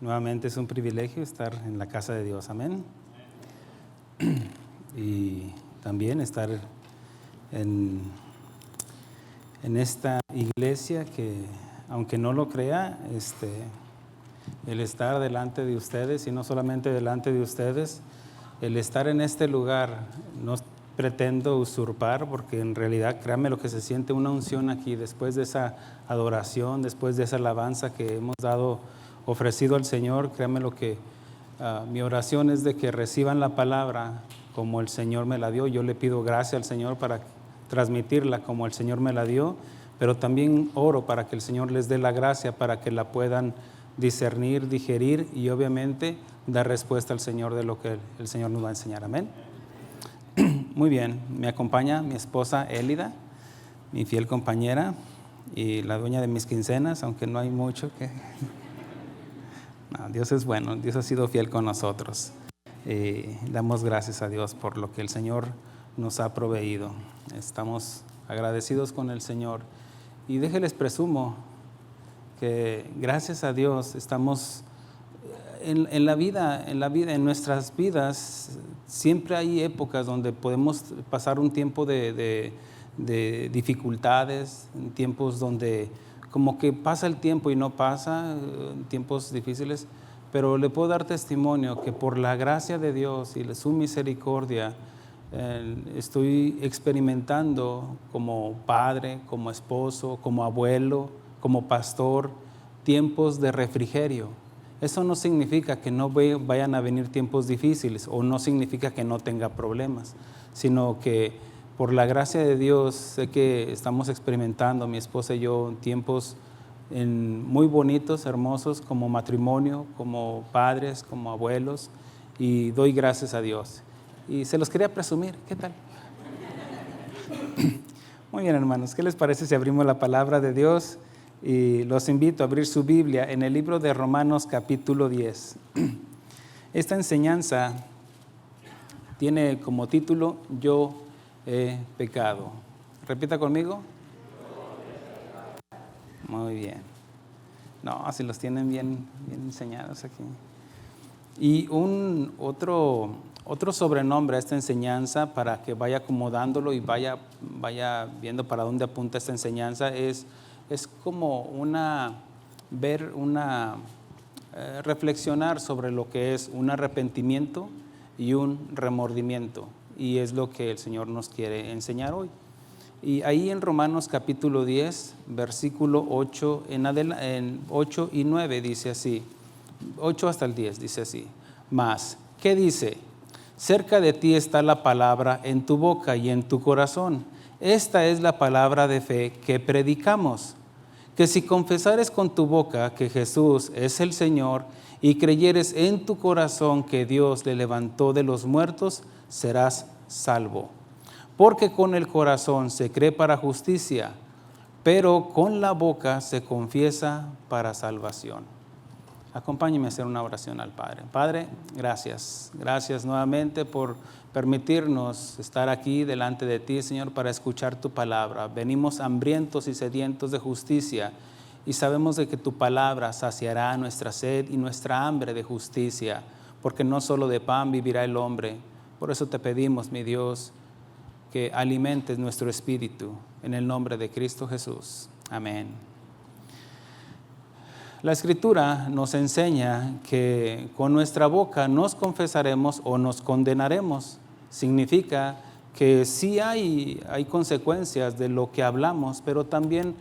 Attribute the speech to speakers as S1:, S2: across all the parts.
S1: Nuevamente es un privilegio estar en la casa de Dios, amén. Y también estar en esta iglesia que, aunque no lo crea, el estar delante de ustedes, y no solamente delante de ustedes, el estar en este lugar, no pretendo usurpar, porque en realidad, créanme lo que se siente una unción aquí, después de esa adoración, después de esa alabanza que hemos ofrecido al Señor, créanme lo que mi oración es de que reciban la palabra como el Señor me la dio. Yo le pido gracia al Señor para transmitirla como el Señor me la dio, pero también oro para que el Señor les dé la gracia para que la puedan discernir, digerir y obviamente dar respuesta al Señor de lo que el Señor nos va a enseñar. Amén. Muy bien, me acompaña mi esposa Élida, mi fiel compañera y la dueña de mis quincenas, aunque no hay mucho que... No, Dios es bueno, Dios ha sido fiel con nosotros. Damos gracias a Dios por lo que el Señor nos ha proveído. Estamos agradecidos con el Señor. Y déjenles presumo que gracias a Dios estamos en la vida, en nuestras vidas, siempre hay épocas donde podemos pasar un tiempo de dificultades, tiempos donde como que pasa el tiempo y no pasa, tiempos difíciles, pero le puedo dar testimonio que por la gracia de Dios y su misericordia estoy experimentando como padre, como esposo, como abuelo, como pastor, tiempos de refrigerio. Eso no significa que no vayan a venir tiempos difíciles o no significa que no tenga problemas, sino que por la gracia de Dios sé que estamos experimentando, mi esposa y yo, tiempos muy bonitos, hermosos, como matrimonio, como padres, como abuelos, y doy gracias a Dios. Y se los quería presumir, ¿qué tal? Muy bien, hermanos, ¿qué les parece si abrimos la palabra de Dios? Y los invito a abrir su Biblia en el libro de Romanos capítulo 10. Esta enseñanza tiene como título Yo he pecado. Repita conmigo. Muy bien. No, si los tienen bien enseñados aquí. Y otro sobrenombre a esta enseñanza, para que vaya acomodándolo y vaya viendo para dónde apunta esta enseñanza, es como reflexionar sobre lo que es un arrepentimiento y un remordimiento, y es lo que el Señor nos quiere enseñar hoy. Y ahí en Romanos capítulo 10, versículo 8 en 8 y 9 dice así, 8 hasta el 10 dice así: Mas, ¿qué dice? Cerca de ti está la palabra en tu boca y en tu corazón. Esta es la palabra de fe que predicamos, que si confesares con tu boca que Jesús es el Señor y creyeres en tu corazón que Dios le levantó de los muertos, serás salvo. Porque con el corazón se cree para justicia, pero con la boca se confiesa para salvación. Acompáñenme a hacer una oración al Padre. Padre, gracias. Gracias nuevamente por permitirnos estar aquí delante de ti, Señor, para escuchar tu palabra. Venimos hambrientos y sedientos de justicia y sabemos de que tu palabra saciará nuestra sed y nuestra hambre de justicia, porque no solo de pan vivirá el hombre. Por eso te pedimos, mi Dios, que alimentes nuestro espíritu en el nombre de Cristo Jesús. Amén. La Escritura nos enseña que con nuestra boca nos confesaremos o nos condenaremos. Significa que sí hay consecuencias de lo que hablamos, pero también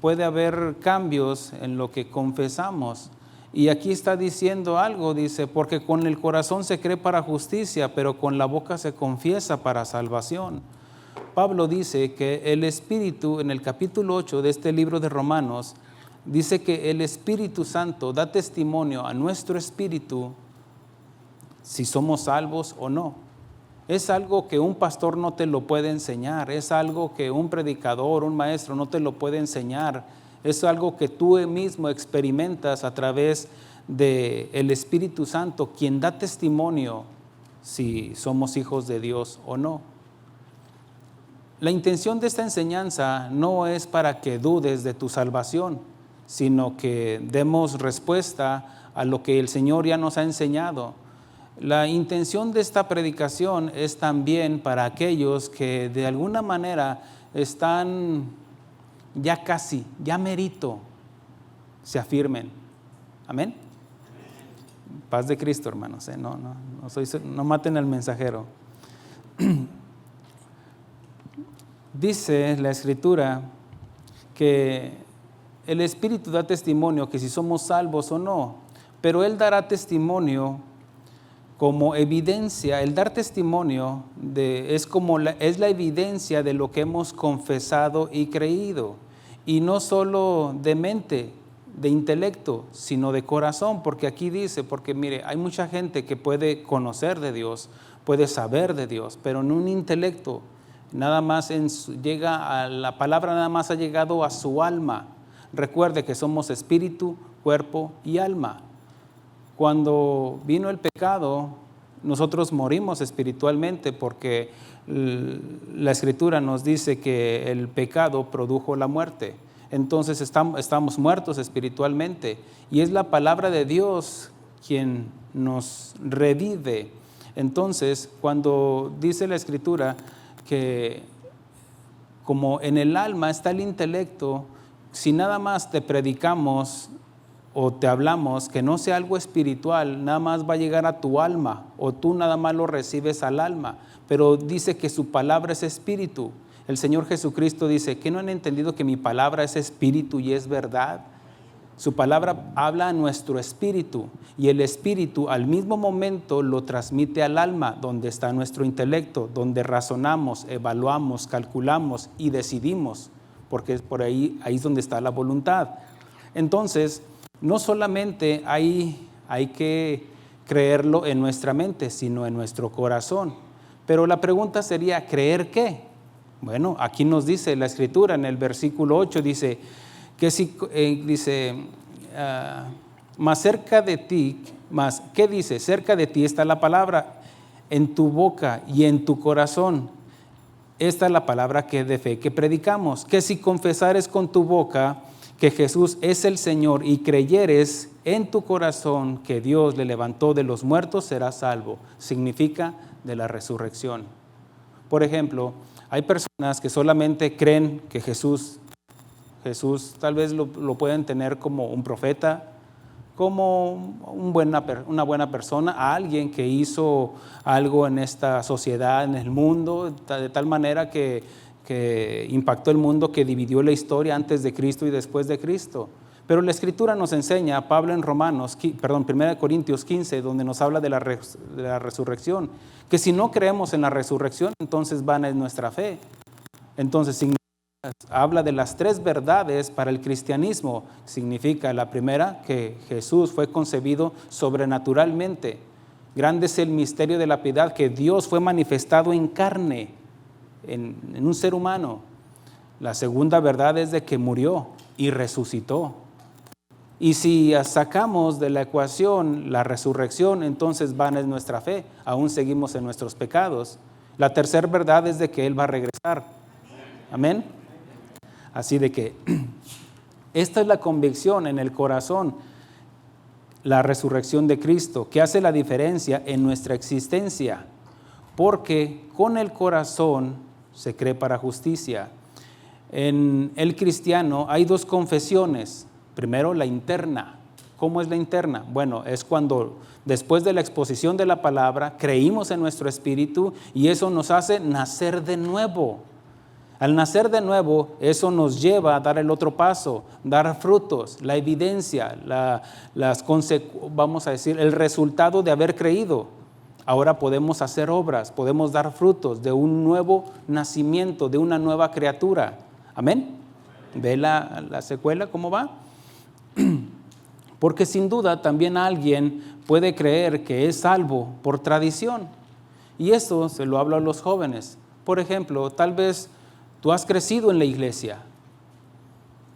S1: puede haber cambios en lo que confesamos. Y aquí está diciendo algo, dice, porque con el corazón se cree para justicia, pero con la boca se confiesa para salvación. Pablo dice que el Espíritu, en el capítulo 8 de este libro de Romanos, dice que el Espíritu Santo da testimonio a nuestro espíritu si somos salvos o no. Es algo que un pastor no te lo puede enseñar, es algo que un predicador, un maestro no te lo puede enseñar, es algo que tú mismo experimentas a través del Espíritu Santo, quien da testimonio si somos hijos de Dios o no. La intención de esta enseñanza no es para que dudes de tu salvación, sino que demos respuesta a lo que el Señor ya nos ha enseñado. La intención de esta predicación es también para aquellos que de alguna manera están ya casi, ya merito, se afirmen. Amén. Paz de Cristo, hermanos. No maten al mensajero. Dice la Escritura que el Espíritu da testimonio que si somos salvos o no, pero Él dará testimonio como evidencia. El dar testimonio es la evidencia de lo que hemos confesado y creído, y no solo de mente, de intelecto, sino de corazón, porque aquí dice, porque mire, hay mucha gente que puede conocer de Dios, puede saber de Dios, pero en un intelecto, nada más llega a la palabra, nada más ha llegado a su alma. Recuerde que somos espíritu, cuerpo y alma. Cuando vino el pecado, nosotros morimos espiritualmente, porque la Escritura nos dice que el pecado produjo la muerte. Entonces estamos muertos espiritualmente, y es la palabra de Dios quien nos revive. Entonces, cuando dice la Escritura que como en el alma está el intelecto, si nada más te predicamos o te hablamos que no sea algo espiritual, nada más va a llegar a tu alma, o tú nada más lo recibes al alma. Pero dice que su palabra es espíritu. El Señor Jesucristo dice, ¿qué no han entendido que mi palabra es espíritu y es verdad? Su palabra habla a nuestro espíritu, y el espíritu al mismo momento lo transmite al alma, donde está nuestro intelecto, donde razonamos, evaluamos, calculamos y decidimos, porque por ahí es donde está la voluntad. Entonces, no solamente hay que creerlo en nuestra mente, sino en nuestro corazón. Pero la pregunta sería, ¿creer qué? Bueno, aquí nos dice la Escritura en el versículo 8, dice que más cerca de ti, ¿qué dice? Cerca de ti está la palabra, en tu boca y en tu corazón. Esta es la palabra de fe que predicamos, que si confesares con tu boca que Jesús es el Señor y creyeres en tu corazón que Dios le levantó de los muertos, serás salvo. Significa de la resurrección. Por ejemplo, hay personas que solamente creen que Jesús tal vez lo pueden tener como un profeta, como una buena persona, a alguien que hizo algo en esta sociedad, en el mundo, de tal manera que impactó el mundo, que dividió la historia antes de Cristo y después de Cristo. Pero la Escritura nos enseña, Pablo en 1 Corintios 15, donde nos habla de la resurrección, que si no creemos en la resurrección, entonces vana es nuestra fe. Entonces habla de las 3 verdades para el cristianismo. Significa, la primera, que Jesús fue concebido sobrenaturalmente. Grande es el misterio de la piedad, que Dios fue manifestado en carne, en un ser humano. La segunda verdad es de que murió y resucitó. Y si sacamos de la ecuación la resurrección, entonces vana es nuestra fe, aún seguimos en nuestros pecados. La tercera verdad es de que Él va a regresar. Amén. Así de que esta es la convicción en el corazón, la resurrección de Cristo, que hace la diferencia en nuestra existencia, porque con el corazón se cree para justicia. En el cristiano hay 2 confesiones. Primero, la interna. ¿Cómo es la interna? Bueno, es cuando después de la exposición de la palabra creímos en nuestro espíritu, y eso nos hace nacer de nuevo. Al nacer de nuevo, eso nos lleva a dar el otro paso, dar frutos, la evidencia, vamos a decir, el resultado de haber creído. Ahora podemos hacer obras, podemos dar frutos de un nuevo nacimiento, de una nueva criatura. ¿Amén? ¿Ve la secuela cómo va? Porque sin duda también alguien puede creer que es salvo por tradición. Y eso se lo hablo a los jóvenes. Por ejemplo, tal vez tú has crecido en la iglesia.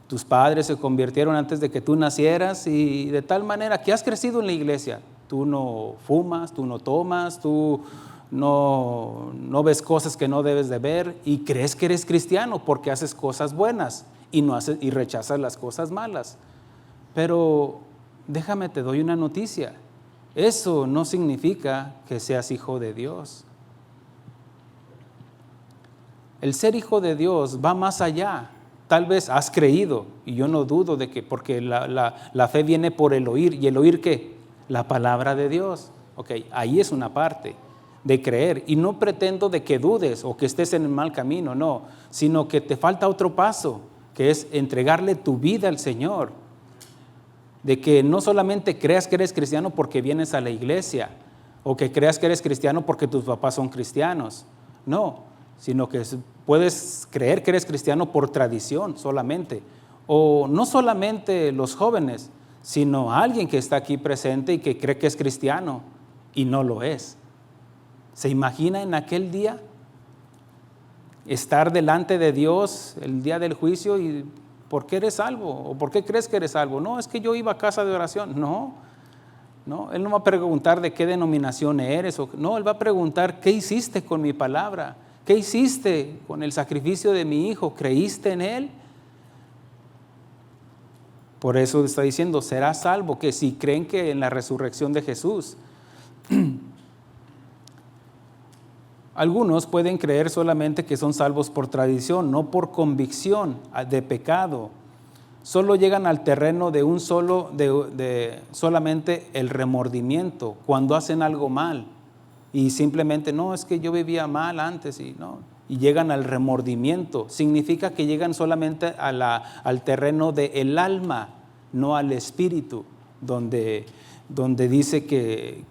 S1: Tus padres se convirtieron antes de que tú nacieras, y de tal manera que has crecido en la iglesia. Tú no fumas, tú no tomas, tú no ves cosas que no debes de ver, y crees que eres cristiano porque haces cosas buenas y rechazas las cosas malas. Pero déjame, te doy una noticia. Eso no significa que seas hijo de Dios. El ser hijo de Dios va más allá. Tal vez has creído, y yo no dudo de que, porque la fe viene por el oír. ¿Y el oír qué? La palabra de Dios. Ok, ahí es una parte de creer. Y no pretendo de que dudes o que estés en el mal camino, no. Sino que te falta otro paso, que es entregarle tu vida al Señor. De que no solamente creas que eres cristiano porque vienes a la iglesia, o que creas que eres cristiano porque tus papás son cristianos. No, sino que puedes creer que eres cristiano por tradición solamente. O no solamente los jóvenes, sino alguien que está aquí presente y que cree que es cristiano y no lo es. ¿Se imagina en aquel día estar delante de Dios el día del juicio y ¿por qué eres salvo? ¿O por qué crees que eres salvo? No, es que yo iba a casa de oración. No, Él no va a preguntar de qué denominación eres. No, Él va a preguntar ¿qué hiciste con mi palabra? ¿Qué hiciste con el sacrificio de mi hijo? ¿Creíste en Él? Por eso está diciendo, serás salvo, que si creen que en la resurrección de Jesús. Algunos pueden creer solamente que son salvos por tradición, no por convicción de pecado. Solo llegan al terreno de solamente el remordimiento cuando hacen algo mal. Y simplemente, no, es que yo vivía mal antes y llegan al remordimiento. Significa que llegan solamente al terreno del alma, no al espíritu, donde dice que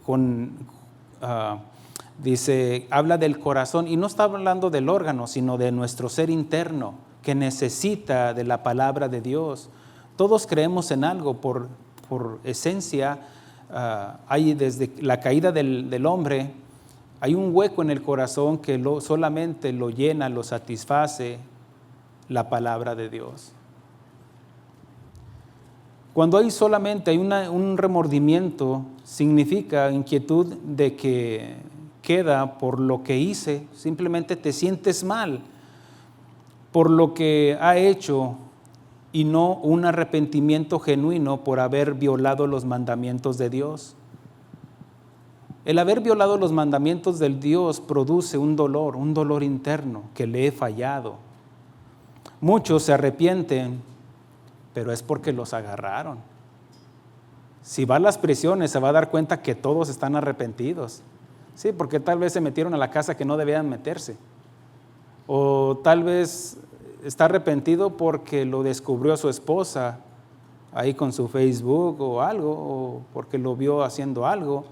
S1: habla del corazón, y no está hablando del órgano, sino de nuestro ser interno, que necesita de la palabra de Dios. Todos creemos en algo por esencia. Hay desde la caída del hombre, hay un hueco en el corazón que solamente lo llena, lo satisface la palabra de Dios. Cuando hay un remordimiento, significa inquietud de que queda por lo que hice, simplemente te sientes mal por lo que ha hecho y no un arrepentimiento genuino por haber violado los mandamientos de Dios. El haber violado los mandamientos del Dios produce un dolor interno, que le he fallado. Muchos se arrepienten, pero es porque los agarraron. Si va a las prisiones se va a dar cuenta que todos están arrepentidos. Sí, porque tal vez se metieron a la casa que no debían meterse. O tal vez está arrepentido porque lo descubrió su esposa ahí con su Facebook o algo, o porque lo vio haciendo algo,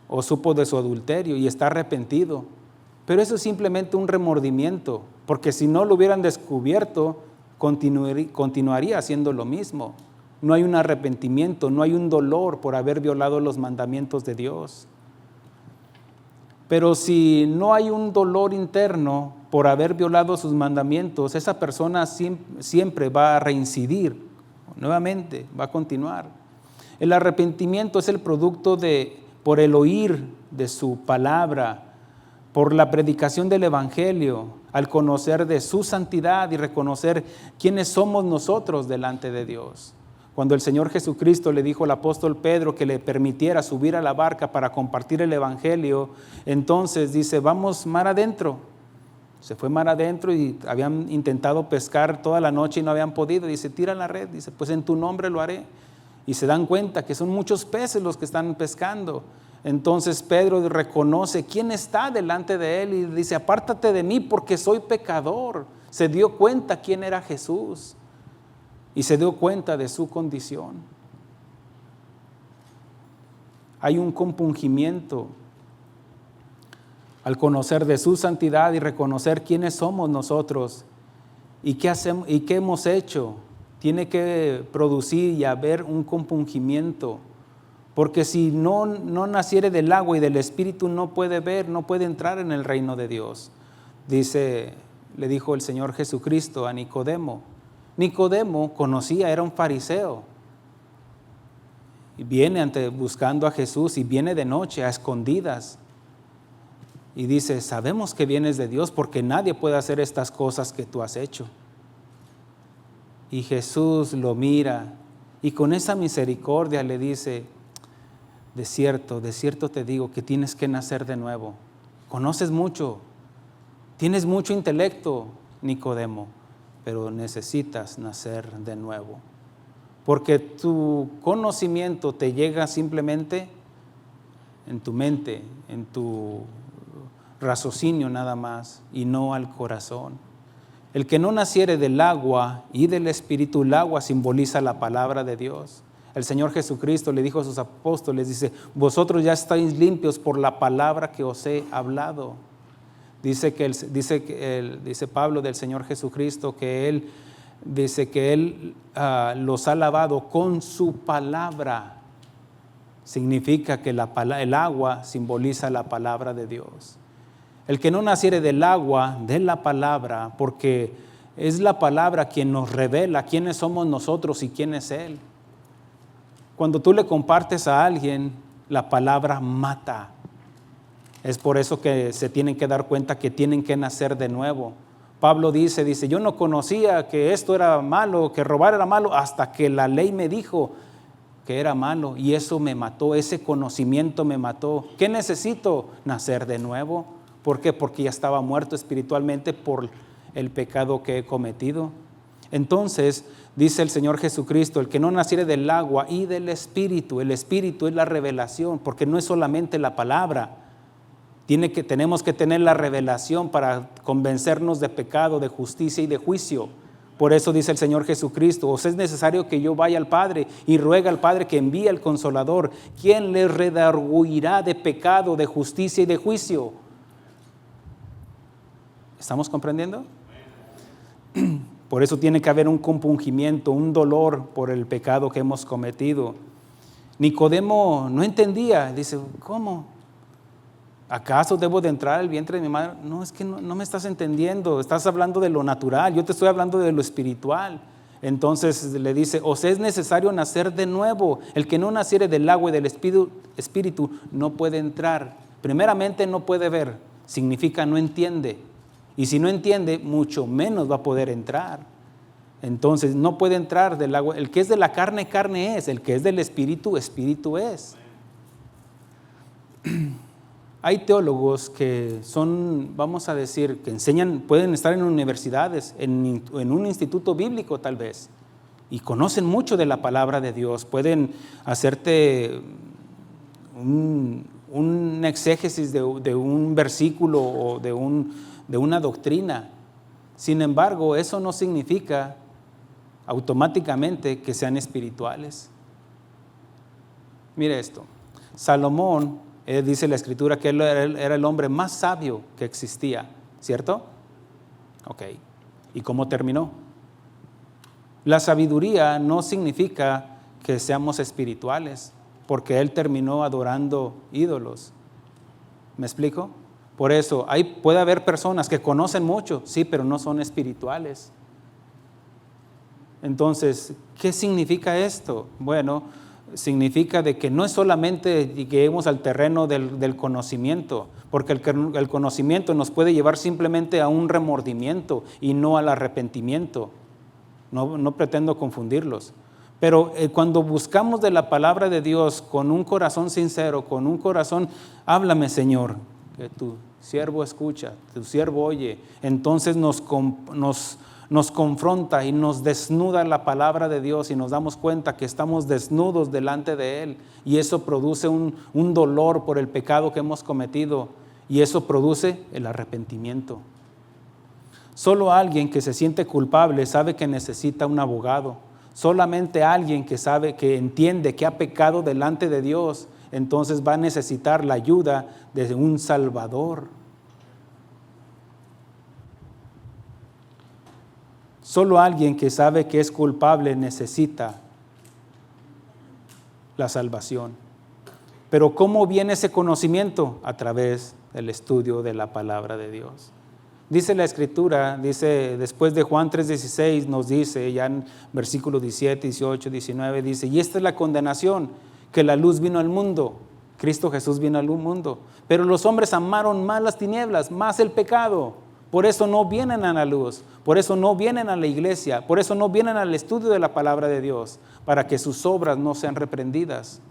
S1: o supo de su adulterio y está arrepentido. Pero eso es simplemente un remordimiento, porque si no lo hubieran descubierto, continuaría haciendo lo mismo. No hay un arrepentimiento, no hay un dolor por haber violado los mandamientos de Dios. Pero si no hay un dolor interno por haber violado sus mandamientos, esa persona siempre va a reincidir, nuevamente va a continuar. El arrepentimiento es el producto por el oír de su palabra, por la predicación del Evangelio, al conocer de su santidad y reconocer quiénes somos nosotros delante de Dios. Cuando el Señor Jesucristo le dijo al apóstol Pedro que le permitiera subir a la barca para compartir el Evangelio, entonces dice, vamos mar adentro. Se fue mar adentro y habían intentado pescar toda la noche y no habían podido. Dice, tira la red. Dice, pues en tu nombre lo haré. Y se dan cuenta que son muchos peces los que están pescando. Entonces Pedro reconoce quién está delante de él y dice, apártate de mí porque soy pecador. Se dio cuenta quién era Jesús. Y se dio cuenta de su condición. Hay un compungimiento al conocer de su santidad y reconocer quiénes somos nosotros y qué hacemos y qué hemos hecho. Tiene que producir y haber un compungimiento, porque si no naciere del agua y del Espíritu no puede ver, no puede entrar en el reino de Dios. Le dijo el Señor Jesucristo a Nicodemo. Nicodemo conocía, era un fariseo. Y viene buscando a Jesús y viene de noche a escondidas. Y dice, sabemos que vienes de Dios porque nadie puede hacer estas cosas que tú has hecho. Y Jesús lo mira Y con esa misericordia le dice, de cierto te digo que tienes que nacer de nuevo. Conoces mucho, tienes mucho intelecto, Nicodemo, pero necesitas nacer de nuevo. Porque tu conocimiento te llega simplemente en tu mente, en tu raciocinio nada más, y no al corazón. El que no naciere del agua y del Espíritu, el agua simboliza la palabra de Dios. El Señor Jesucristo le dijo a sus apóstoles, dice, vosotros ya estáis limpios por la palabra que os he hablado. Dice Pablo del Señor Jesucristo que Él los ha lavado con su palabra. Significa que el agua simboliza la palabra de Dios. El que no naciere del agua, de la palabra, porque es la palabra quien nos revela quiénes somos nosotros y quién es Él. Cuando tú le compartes a alguien, la palabra mata. Es por eso que se tienen que dar cuenta que tienen que nacer de nuevo. Pablo dice, yo no conocía que esto era malo, que robar era malo, hasta que la ley me dijo que era malo, y eso me mató, ese conocimiento me mató. ¿Qué necesito? Nacer de nuevo. ¿Por qué? Porque ya estaba muerto espiritualmente por el pecado que he cometido. Entonces, dice el Señor Jesucristo, el que no naciere del agua y del Espíritu, el Espíritu es la revelación, porque no es solamente la palabra. Tenemos que tener la revelación para convencernos de pecado, de justicia y de juicio. Por eso dice el Señor Jesucristo, os es necesario que yo vaya al Padre y ruega al Padre que envíe al Consolador, quien les redarguirá de pecado, de justicia y de juicio. ¿Estamos comprendiendo? Por eso tiene que haber un compungimiento, un dolor por el pecado que hemos cometido. Nicodemo no entendía, dice, ¿cómo? ¿Acaso debo de entrar al vientre de mi madre? No, es que no me estás entendiendo, estás hablando de lo natural, yo te estoy hablando de lo espiritual. Entonces le dice, os es necesario nacer de nuevo. El que no naciere del agua y del Espíritu no puede entrar. Primeramente no puede ver, significa no entiende. Y si no entiende, mucho menos va a poder entrar. Entonces no puede entrar del agua. El que es de la carne, carne es. El que es del Espíritu, Espíritu es. Hay teólogos que son, vamos a decir, que enseñan, pueden estar en universidades, en un instituto bíblico tal vez, y conocen mucho de la palabra de Dios. Pueden hacerte un exégesis de un versículo o de una doctrina. Sin embargo, eso no significa automáticamente que sean espirituales. Mire esto, Salomón, dice la Escritura que él era el hombre más sabio que existía, ¿cierto? Ok, ¿y cómo terminó? La sabiduría no significa que seamos espirituales, porque él terminó adorando ídolos. ¿Me explico? Por eso, puede haber personas que conocen mucho, sí, pero no son espirituales. Entonces, ¿qué significa esto? Bueno, significa de que no es solamente lleguemos al terreno del conocimiento, porque el conocimiento nos puede llevar simplemente a un remordimiento y no al arrepentimiento. No pretendo confundirlos. Pero cuando buscamos de la palabra de Dios con un corazón sincero, con un corazón, háblame, Señor, que tu siervo escucha, tu siervo oye, entonces nos confronta y nos desnuda la palabra de Dios y nos damos cuenta que estamos desnudos delante de Él, y eso produce un dolor por el pecado que hemos cometido, y eso produce el arrepentimiento. Solo alguien que se siente culpable sabe que necesita un abogado. Solamente alguien que sabe, que entiende que ha pecado delante de Dios, entonces va a necesitar la ayuda de un Salvador. Solo alguien que sabe que es culpable necesita la salvación. Pero ¿cómo viene ese conocimiento? A través del estudio de la palabra de Dios. Dice la Escritura, dice después de Juan 3:16, nos dice ya en versículos 17, 18, 19, dice, y esta es la condenación, que la luz vino al mundo, Cristo Jesús vino al mundo, pero los hombres amaron más las tinieblas, más el pecado, Por eso no vienen a la luz, por eso no vienen a la iglesia, por eso no vienen al estudio de la palabra de Dios, para que sus obras no sean reprendidas.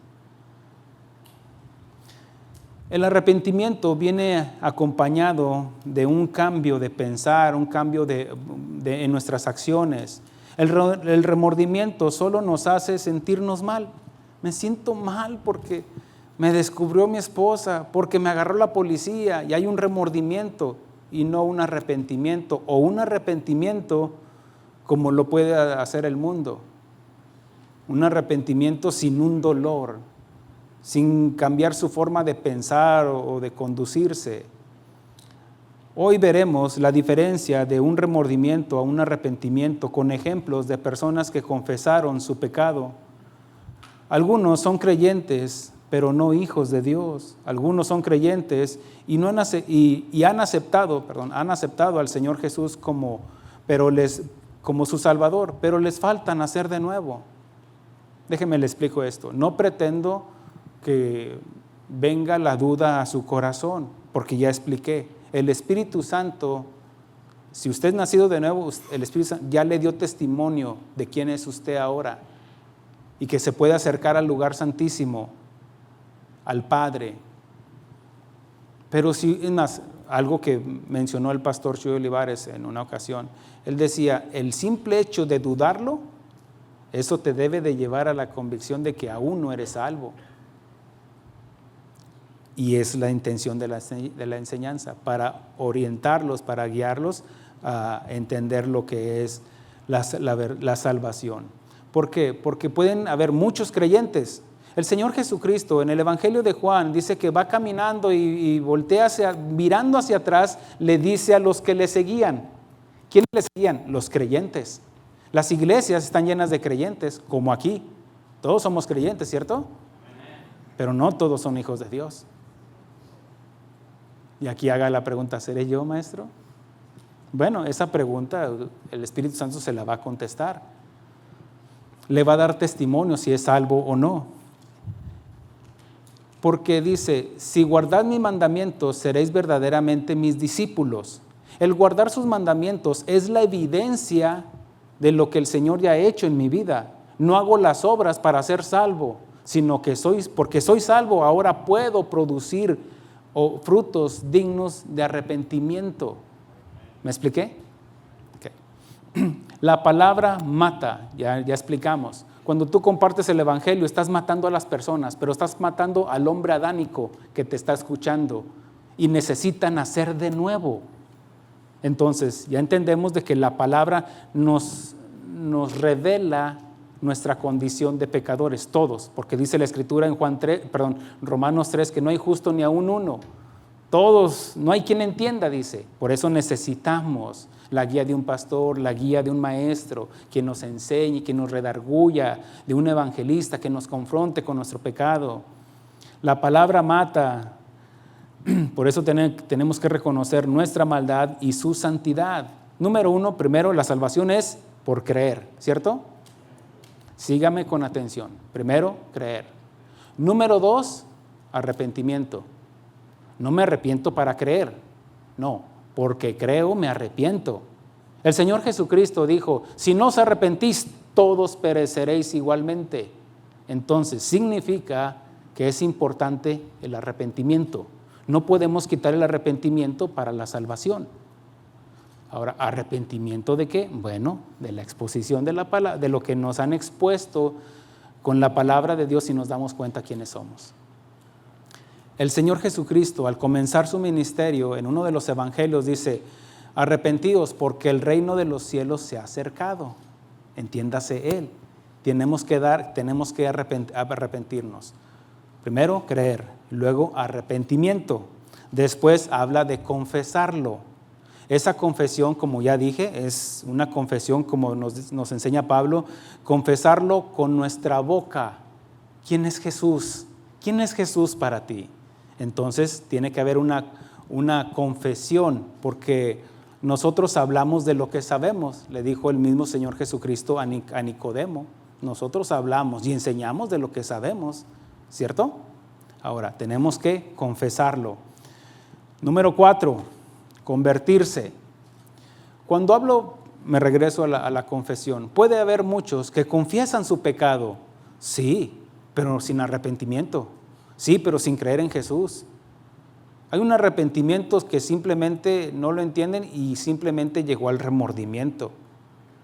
S1: El arrepentimiento viene acompañado de un cambio de pensar, un cambio en nuestras acciones. El remordimiento solo nos hace sentirnos mal. Me siento mal porque me descubrió mi esposa, porque me agarró la policía, y hay un remordimiento y no un arrepentimiento, o un arrepentimiento como lo puede hacer el mundo. Un arrepentimiento sin un dolor, sin cambiar su forma de pensar o de conducirse. Hoy veremos la diferencia de un remordimiento a un arrepentimiento con ejemplos de personas que confesaron su pecado. Algunos son creyentes, pero no hijos de Dios. Algunos son creyentes han aceptado al Señor Jesús como su Salvador, pero les falta nacer de nuevo. Déjenme le explico esto. No pretendo que venga la duda a su corazón, porque ya expliqué. El Espíritu Santo, si usted es nacido de nuevo, el Espíritu Santo ya le dio testimonio de quién es usted ahora y que se puede acercar al lugar santísimo, al Padre. Pero sí, es más, algo que mencionó el pastor Chuy Olivares en una ocasión, él decía, el simple hecho de dudarlo, eso te debe de llevar a la convicción de que aún no eres salvo. Y es la intención de la enseñanza, para orientarlos, para guiarlos a entender lo que es la salvación. ¿Por qué? Porque pueden haber muchos creyentes. El Señor Jesucristo en el Evangelio de Juan dice que va caminando y voltea mirando hacia atrás, le dice a los que le seguían. ¿Quiénes le seguían? Los creyentes. Las iglesias están llenas de creyentes, como aquí. Todos somos creyentes, ¿cierto? Pero no todos son hijos de Dios. Y aquí haga la pregunta, ¿seré yo, maestro? Bueno, esa pregunta el Espíritu Santo se la va a contestar. Le va a dar testimonio si es salvo o no. Porque dice, si guardad mis mandamientos, seréis verdaderamente mis discípulos. El guardar sus mandamientos es la evidencia de lo que el Señor ya ha hecho en mi vida. No hago las obras para ser salvo, sino que porque soy salvo, ahora puedo producir frutos dignos de arrepentimiento. ¿Me expliqué? Okay. La palabra mata, ya explicamos. Cuando tú compartes el Evangelio, estás matando a las personas, pero estás matando al hombre adánico que te está escuchando y necesita nacer de nuevo. Entonces, ya entendemos de que la palabra nos revela nuestra condición de pecadores, todos, porque dice la Escritura en Romanos 3, que no hay justo ni aún uno. Todos, no hay quien entienda, dice. Por eso necesitamos la guía de un pastor, la guía de un maestro, que nos enseñe, que nos redarguya, de un evangelista que nos confronte con nuestro pecado. La palabra mata. Por eso tenemos que reconocer nuestra maldad y su santidad. Número 1, primero, la salvación es por creer, ¿cierto? Sígame con atención. Primero, creer. Número 2, arrepentimiento. No me arrepiento para creer, no, porque creo me arrepiento. El Señor Jesucristo dijo, si no os arrepentís, todos pereceréis igualmente. Entonces, significa que es importante el arrepentimiento. No podemos quitar el arrepentimiento para la salvación. Ahora, ¿arrepentimiento de qué? Bueno, de la exposición de la palabra, de lo que nos han expuesto con la palabra de Dios y nos damos cuenta quiénes somos. El Señor Jesucristo, al comenzar su ministerio, en uno de los evangelios dice, arrepentidos porque el reino de los cielos se ha acercado. Entiéndase Él. Tenemos que arrepentirnos. Primero, creer, luego arrepentimiento. Después habla de confesarlo. Esa confesión, como ya dije, es una confesión como nos enseña Pablo, confesarlo con nuestra boca. ¿Quién es Jesús? ¿Quién es Jesús para ti? Entonces tiene que haber una confesión, porque nosotros hablamos de lo que sabemos, le dijo el mismo Señor Jesucristo a Nicodemo. Nosotros hablamos y enseñamos de lo que sabemos, ¿cierto? Ahora, tenemos que confesarlo. Número 4, convertirse. Cuando hablo, me regreso a la confesión. Puede haber muchos que confiesan su pecado, sí, pero sin arrepentimiento, sí, pero sin creer en Jesús. Hay un arrepentimiento que simplemente no lo entienden y simplemente llegó al remordimiento.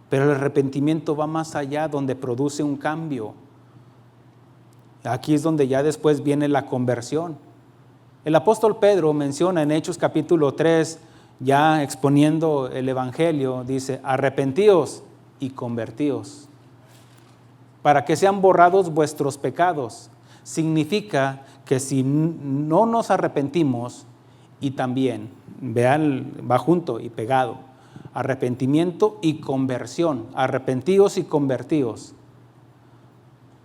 S1: Pero el arrepentimiento va más allá, donde produce un cambio. Aquí es donde ya después viene la conversión. El apóstol Pedro menciona en Hechos capítulo 3, ya exponiendo el evangelio, dice: arrepentíos y convertíos, para que sean borrados vuestros pecados. Significa que si no nos arrepentimos, y también, vean, va junto y pegado, arrepentimiento y conversión, arrepentíos y convertíos.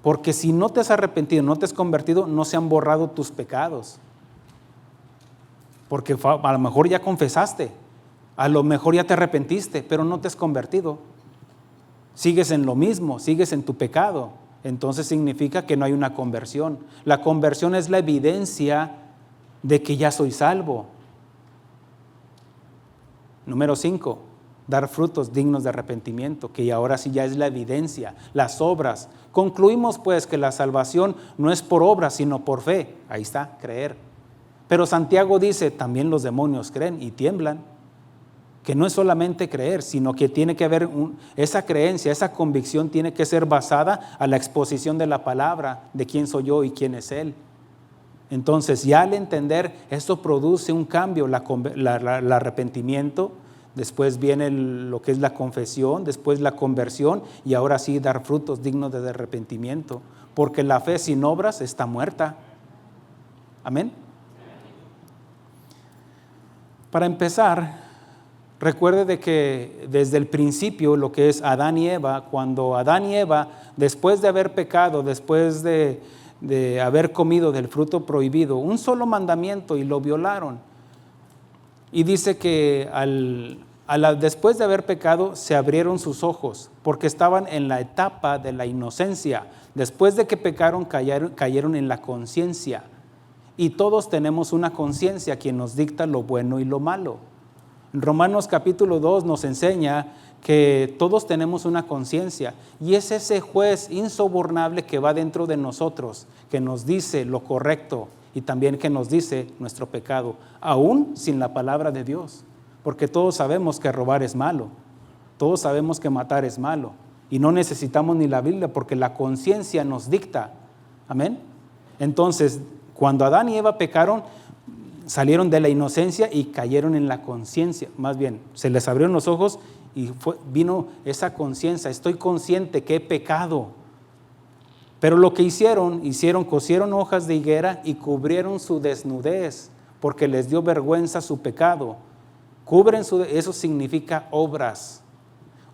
S1: Porque si no te has arrepentido, no te has convertido, no se han borrado tus pecados. Porque a lo mejor ya confesaste, a lo mejor ya te arrepentiste, pero no te has convertido. Sigues en lo mismo, sigues en tu pecado. Entonces significa que no hay una conversión. La conversión es la evidencia de que ya soy salvo. Número 5, dar frutos dignos de arrepentimiento, que ahora sí ya es la evidencia, las obras. Concluimos pues que la salvación no es por obras, sino por fe. Ahí está, creer. Pero Santiago dice, también los demonios creen y tiemblan. Que no es solamente creer, sino que tiene que haber esa creencia, esa convicción tiene que ser basada a la exposición de la palabra, de quién soy yo y quién es Él. Entonces, ya al entender, esto produce un cambio, el arrepentimiento, después viene lo que es la confesión, después la conversión y ahora sí dar frutos dignos de arrepentimiento, porque la fe sin obras está muerta. Amén. Para empezar, recuerde de que desde el principio lo que es Adán y Eva, cuando Adán y Eva, después de haber pecado, después de haber comido del fruto prohibido, un solo mandamiento y lo violaron. Y dice que después de haber pecado se abrieron sus ojos porque estaban en la etapa de la inocencia. Después de que pecaron cayeron en la conciencia. Y todos tenemos una conciencia que nos dicta lo bueno y lo malo. En Romanos capítulo 2 nos enseña que todos tenemos una conciencia y es ese juez insobornable que va dentro de nosotros, que nos dice lo correcto y también que nos dice nuestro pecado, aún sin la palabra de Dios, porque todos sabemos que robar es malo, todos sabemos que matar es malo y no necesitamos ni la Biblia porque la conciencia nos dicta. Amén. Entonces, cuando Adán y Eva pecaron, salieron de la inocencia y cayeron en la conciencia. Más bien, se les abrieron los ojos y vino esa conciencia. Estoy consciente que he pecado. Pero lo que hicieron, cosieron hojas de higuera y cubrieron su desnudez, porque les dio vergüenza su pecado. Eso significa obras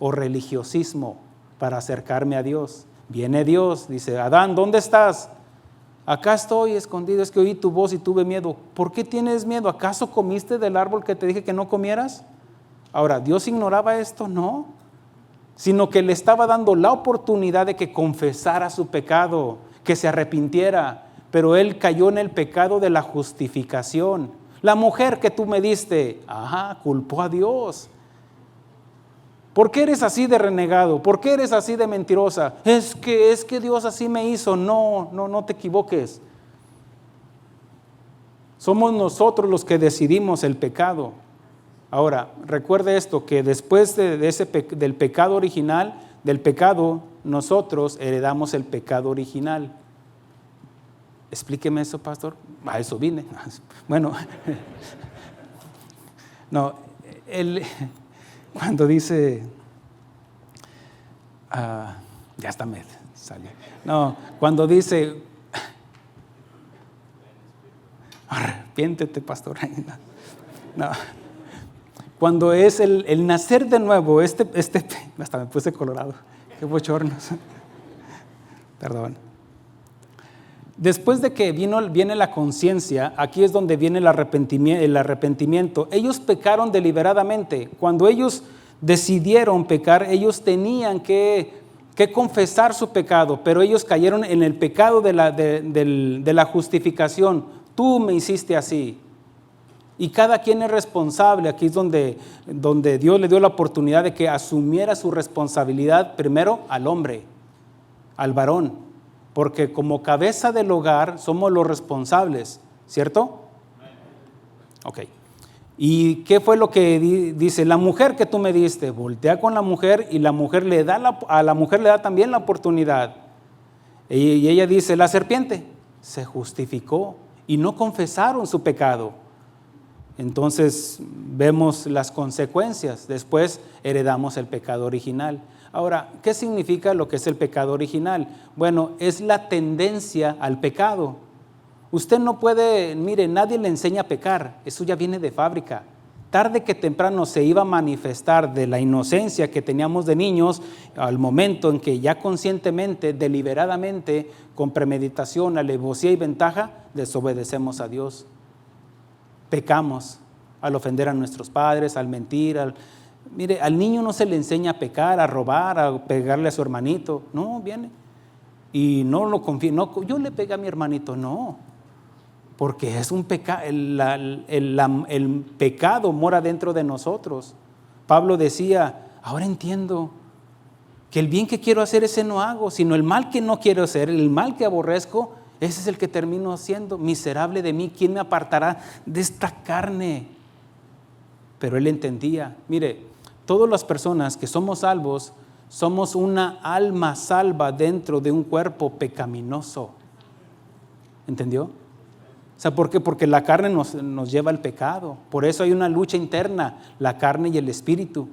S1: o religiosismo para acercarme a Dios. Viene Dios, dice: Adán, ¿dónde estás? Acá estoy escondido, es que oí tu voz y tuve miedo. ¿Por qué tienes miedo? ¿Acaso comiste del árbol que te dije que no comieras? Ahora, ¿Dios ignoraba esto? No, sino que le estaba dando la oportunidad de que confesara su pecado, que se arrepintiera, pero él cayó en el pecado de la justificación. La mujer que tú me diste, culpó a Dios. ¿Por qué eres así de renegado? ¿Por qué eres así de mentirosa? Es que Dios así me hizo. No te equivoques. Somos nosotros los que decidimos el pecado. Ahora, recuerde esto, que después del pecado original, del pecado, nosotros heredamos el pecado original. Explíqueme eso, pastor. A eso vine. Bueno, no, cuando dice, ya está me salió. No, cuando dice, arrepiéntete, pastor. No. Cuando es el nacer de nuevo, hasta me puse colorado, qué bochornos. Perdón. Después de que viene la conciencia, aquí es donde viene el arrepentimiento. Ellos pecaron deliberadamente. Cuando ellos decidieron pecar, ellos tenían que confesar su pecado, pero ellos cayeron en el pecado de la justificación. Tú me hiciste así. Y cada quien es responsable. Aquí es donde Dios le dio la oportunidad de que asumiera su responsabilidad primero al hombre, al varón, porque como cabeza del hogar somos los responsables, ¿cierto? Ok. ¿Y qué fue lo que dice? La mujer que tú me diste, voltea con la mujer y la mujer a la mujer le da también la oportunidad. Y ella dice, la serpiente se justificó y no confesaron su pecado. Entonces vemos las consecuencias, después heredamos el pecado original. Ahora, ¿qué significa lo que es el pecado original? Bueno, es la tendencia al pecado. Usted no puede, mire, nadie le enseña a pecar, eso ya viene de fábrica. Tarde que temprano se iba a manifestar de la inocencia que teníamos de niños al momento en que ya conscientemente, deliberadamente, con premeditación, alevosía y ventaja, desobedecemos a Dios. Pecamos al ofender a nuestros padres, al mentir. Mire, al niño no se le enseña a pecar, a robar, a pegarle a su hermanito. No, viene. Y no lo confía. No, yo le pegué a mi hermanito. No, porque es un pecado. El pecado mora dentro de nosotros. Pablo decía, ahora entiendo que el bien que quiero hacer ese no hago, sino el mal que no quiero hacer, el mal que aborrezco, ese es el que termino siendo. Miserable de mí, ¿quién me apartará de esta carne? Pero él entendía, mire, todas las personas que somos salvos, somos una alma salva dentro de un cuerpo pecaminoso. ¿Entendió? O sea, ¿por qué? Porque la carne nos lleva al pecado. Por eso hay una lucha interna, la carne y el espíritu.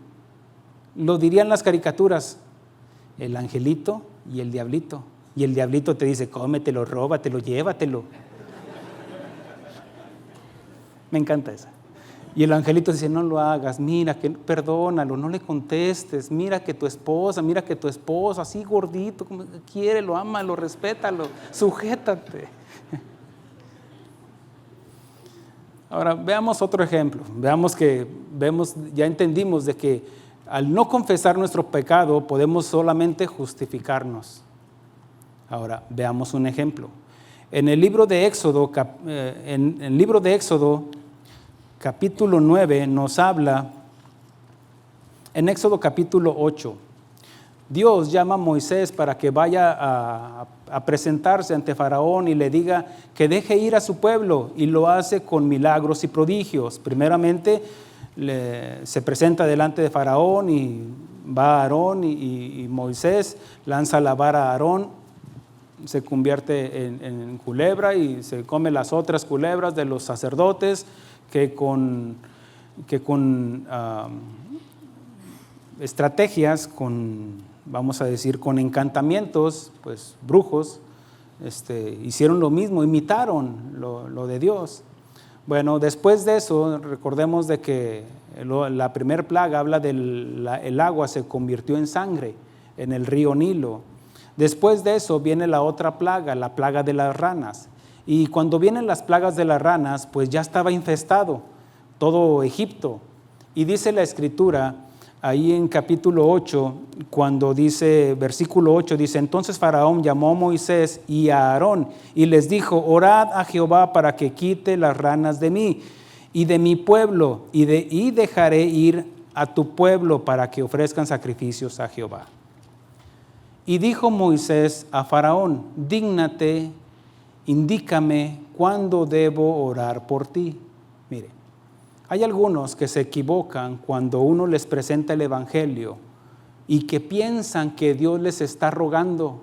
S1: Lo dirían las caricaturas, el angelito y el diablito. Y el diablito te dice, cómetelo, róbatelo, llévatelo. Me encanta esa. Y el angelito dice, no lo hagas, mira, que perdónalo, no le contestes, mira que tu esposa, así gordito, como quiérelo, ámalo, respétalo, sujétate. Ahora, veamos otro ejemplo. Ya entendimos de que al no confesar nuestro pecado, podemos solamente justificarnos. Ahora, veamos un ejemplo. En el libro de Éxodo, capítulo 9, nos habla, en Éxodo capítulo 8, Dios llama a Moisés para que vaya a presentarse ante Faraón y le diga que deje ir a su pueblo, y lo hace con milagros y prodigios. Primeramente, se presenta delante de Faraón y va Aarón y Moisés lanza la vara a Aarón, se convierte en culebra y se come las otras culebras de los sacerdotes que con estrategias, vamos a decir, con encantamientos, pues brujos, hicieron lo mismo, imitaron lo de Dios. Bueno, después de eso, recordemos de que la primer plaga habla del agua se convirtió en sangre en el río Nilo. Después de eso viene la otra plaga, la plaga de las ranas. Y cuando vienen las plagas de las ranas, pues ya estaba infestado todo Egipto. Y dice la Escritura, ahí en capítulo 8, cuando dice, versículo 8, dice, entonces Faraón llamó a Moisés y a Aarón y les dijo, orad a Jehová para que quite las ranas de mí y de mi pueblo, y dejaré ir a tu pueblo para que ofrezcan sacrificios a Jehová. Y dijo Moisés a Faraón, dígnate, indícame cuándo debo orar por ti. Mire, hay algunos que se equivocan cuando uno les presenta el evangelio y que piensan que Dios les está rogando.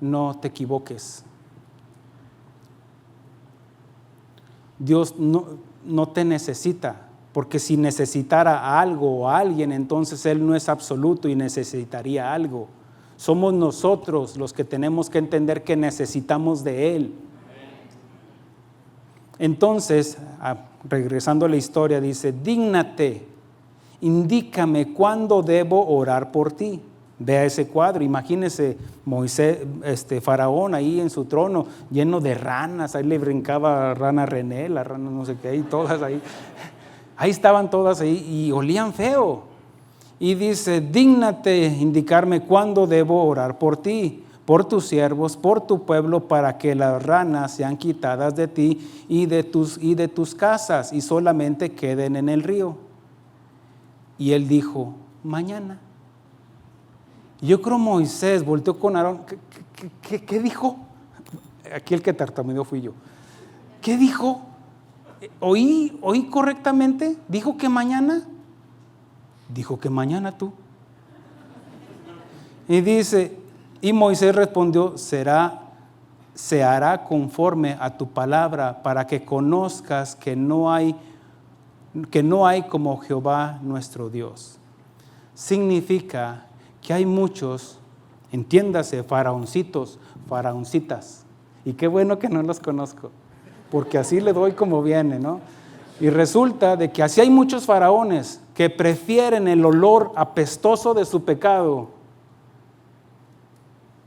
S1: No te equivoques. Dios no te necesita, porque si necesitara a algo o a alguien, entonces Él no es absoluto y necesitaría algo. Somos nosotros los que tenemos que entender que necesitamos de Él. Entonces, regresando a la historia, dice, dígnate, indícame cuándo debo orar por ti. Vea ese cuadro, imagínese Moisés, Faraón ahí en su trono, lleno de ranas, ahí le brincaba rana René, la rana no sé qué, y todas ahí. Ahí estaban todas ahí y olían feo. Y dice, dígnate indicarme cuándo debo orar por ti, por tus siervos, por tu pueblo, para que las ranas sean quitadas de ti y de tus casas, y solamente queden en el río. Y él dijo, mañana. Yo creo Moisés volteó con Aarón. ¿Qué dijo? Aquí el que tartamudeó fui yo. ¿Qué dijo? ¿Oí correctamente? ¿Dijo que mañana? Dijo que mañana tú. Y dice, y Moisés respondió, se hará conforme a tu palabra, para que conozcas que no hay como Jehová nuestro Dios. Significa que hay muchos, entiéndase, faraoncitos, faraoncitas. Y qué bueno que no los conozco, porque así le doy como viene, ¿no? Y resulta de que así hay muchos faraones que prefieren el olor apestoso de su pecado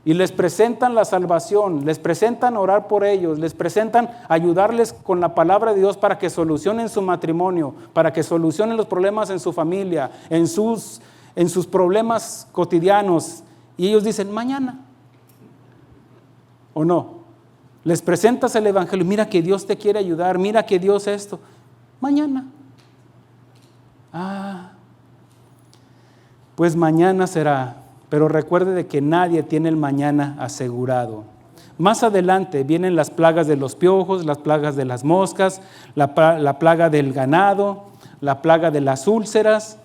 S1: y les presentan la salvación, les presentan orar por ellos, les presentan ayudarles con la palabra de Dios para que solucionen su matrimonio, para que solucionen los problemas en su familia, en sus problemas cotidianos. Y ellos dicen, mañana. ¿O no? Les presentas el evangelio, mira que Dios te quiere ayudar, mira que Dios esto. Mañana. Pues mañana será. Pero recuerde de que nadie tiene el mañana asegurado. Más adelante vienen las plagas de los piojos, las plagas de las moscas, la plaga del ganado, la plaga de las úlceras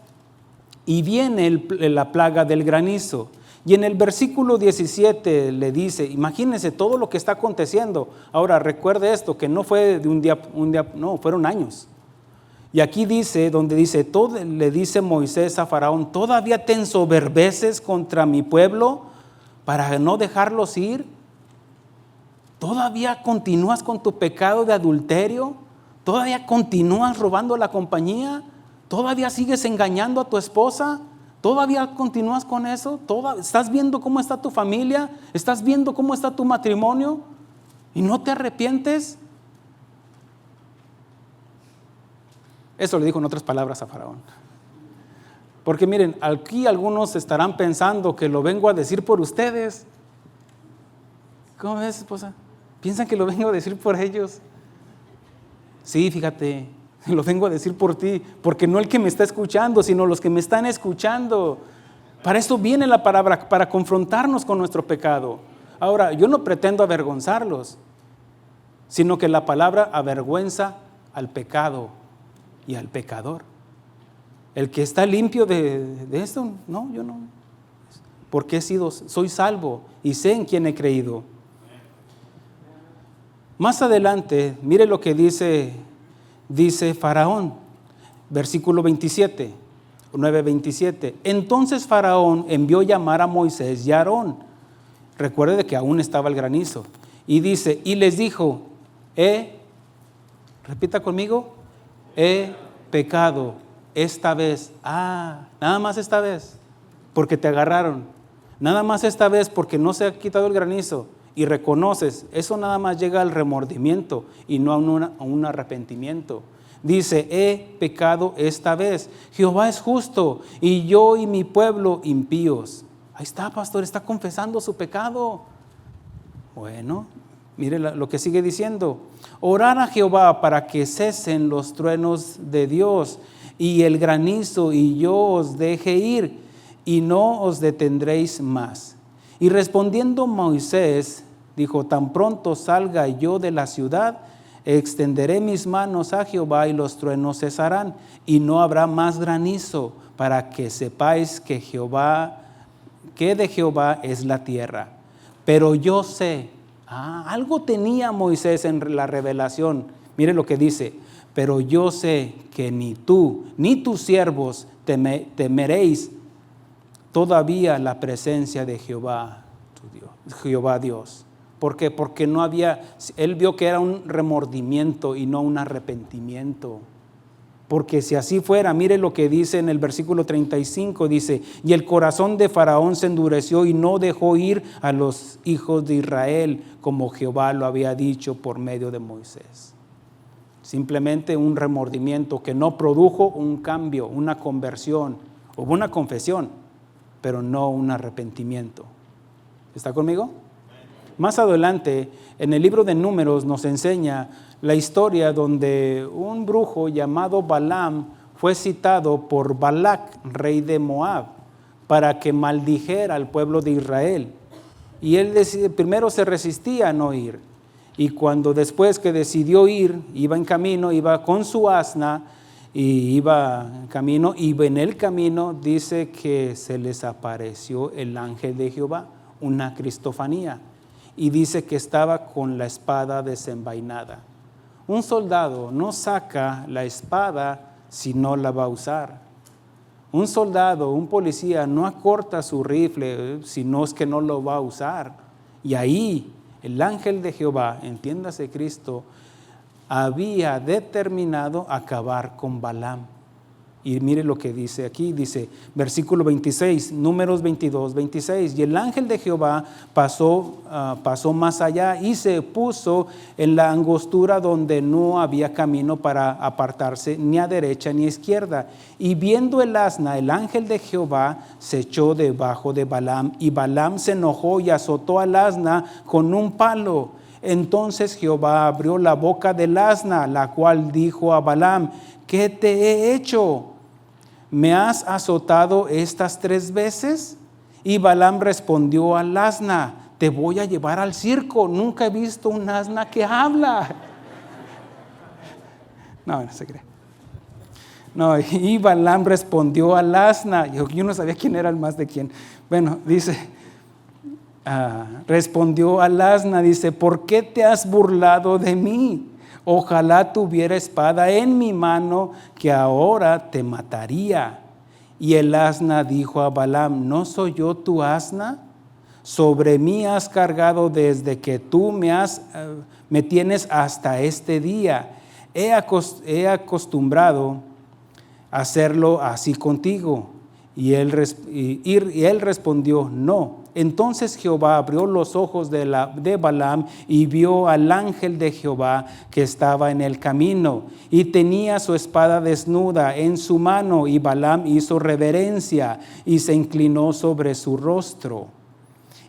S1: y viene la plaga del granizo. Y en el versículo 17 le dice, imagínense todo lo que está aconteciendo. Ahora recuerde esto, que no fue de un día, no, fueron años. Y aquí dice, donde dice, le dice Moisés a Faraón, ¿todavía te ensoberbeces contra mi pueblo para no dejarlos ir? ¿Todavía continúas con tu pecado de adulterio? ¿Todavía continúas robando la compañía? ¿Todavía sigues engañando a tu esposa? ¿Todavía continúas con eso? ¿Estás viendo cómo está tu familia? ¿Estás viendo cómo está tu matrimonio? ¿Y no te arrepientes? Eso le dijo en otras palabras a Faraón. Porque miren, aquí algunos estarán pensando que lo vengo a decir por ustedes. ¿Cómo ves, esposa? ¿Piensan que lo vengo a decir por ellos? Sí, fíjate, lo vengo a decir por ti, porque no el que me está escuchando, sino los que me están escuchando. Para eso viene la palabra, para confrontarnos con nuestro pecado. Ahora, yo no pretendo avergonzarlos, sino que la palabra avergüenza al pecado y al pecador. El que está limpio de esto, no, yo no. Porque soy salvo y sé en quién he creído. Más adelante, mire lo que dice Faraón, versículo 27, 9:27. Entonces Faraón envió llamar a Moisés y a Aarón. Recuerde de que aún estaba el granizo. Y dice, y les dijo, repita conmigo, he pecado esta vez. Nada más esta vez, porque te agarraron. Nada más esta vez, porque no se ha quitado el granizo. Y reconoces, eso nada más llega al remordimiento y no a un arrepentimiento. Dice, he pecado esta vez. Jehová es justo y yo y mi pueblo impíos. Ahí está, pastor, está confesando su pecado. Bueno, mire lo que sigue diciendo. Orar a Jehová para que cesen los truenos de Dios y el granizo, y yo os deje ir y no os detendréis más. Y respondiendo Moisés, dijo, tan pronto salga yo de la ciudad, extenderé mis manos a Jehová y los truenos cesarán y no habrá más granizo, para que sepáis que de Jehová es la tierra. Pero yo sé, algo tenía Moisés en la revelación. Mire lo que dice, pero yo sé que ni tú ni tus siervos temeréis todavía la presencia de Jehová, tu Dios, Jehová Dios. ¿Por qué? Porque él vio que era un remordimiento y no un arrepentimiento. Porque si así fuera, mire lo que dice en el versículo 35, dice, y el corazón de Faraón se endureció y no dejó ir a los hijos de Israel, como Jehová lo había dicho por medio de Moisés. Simplemente un remordimiento que no produjo un cambio, una conversión, hubo una confesión, pero no un arrepentimiento. ¿Está conmigo? más adelante, en el libro de Números nos enseña la historia donde un brujo llamado Balaam fue citado por Balac, rey de Moab, para que maldijera al pueblo de Israel. Y él primero se resistía a no ir. Y cuando después que decidió ir, iba en camino, iba con su asna, y iba en camino, y en el camino dice que se les apareció el ángel de Jehová, una cristofanía, y dice que estaba con la espada desenvainada. Un soldado no saca la espada si no la va a usar. Un soldado, un policía no acorta su rifle si no es que no lo va a usar. Y ahí el ángel de Jehová, entiéndase Cristo, había determinado acabar con Balaam. Y mire lo que dice aquí, dice versículo 26, Números 22, 26. Y el ángel de Jehová pasó más allá y se puso en la angostura donde no había camino para apartarse ni a derecha ni a izquierda. Y viendo el asna, el ángel de Jehová se echó debajo de Balaam, y Balaam se enojó y azotó al asna con un palo. Entonces Jehová abrió la boca del asna, la cual dijo a Balaam: ¿qué te he hecho? ¿Me has azotado estas 3 veces? Y Balaam respondió al asna: te voy a llevar al circo, nunca he visto un asna que habla. No se cree. No, y Balaam respondió al asna. Yo no sabía quién era el más de quién. Bueno, dice, respondió al asna, dice: ¿por qué te has burlado de mí? Ojalá tuviera espada en mi mano, que ahora te mataría. Y el asna dijo a Balaam: ¿no soy yo tu asna? Sobre mí has cargado desde que tú me tienes hasta este día. He acostumbrado a hacerlo así contigo. Y él respondió: no. Entonces Jehová abrió los ojos de Balaam y vio al ángel de Jehová que estaba en el camino, y tenía su espada desnuda en su mano, y Balaam hizo reverencia y se inclinó sobre su rostro.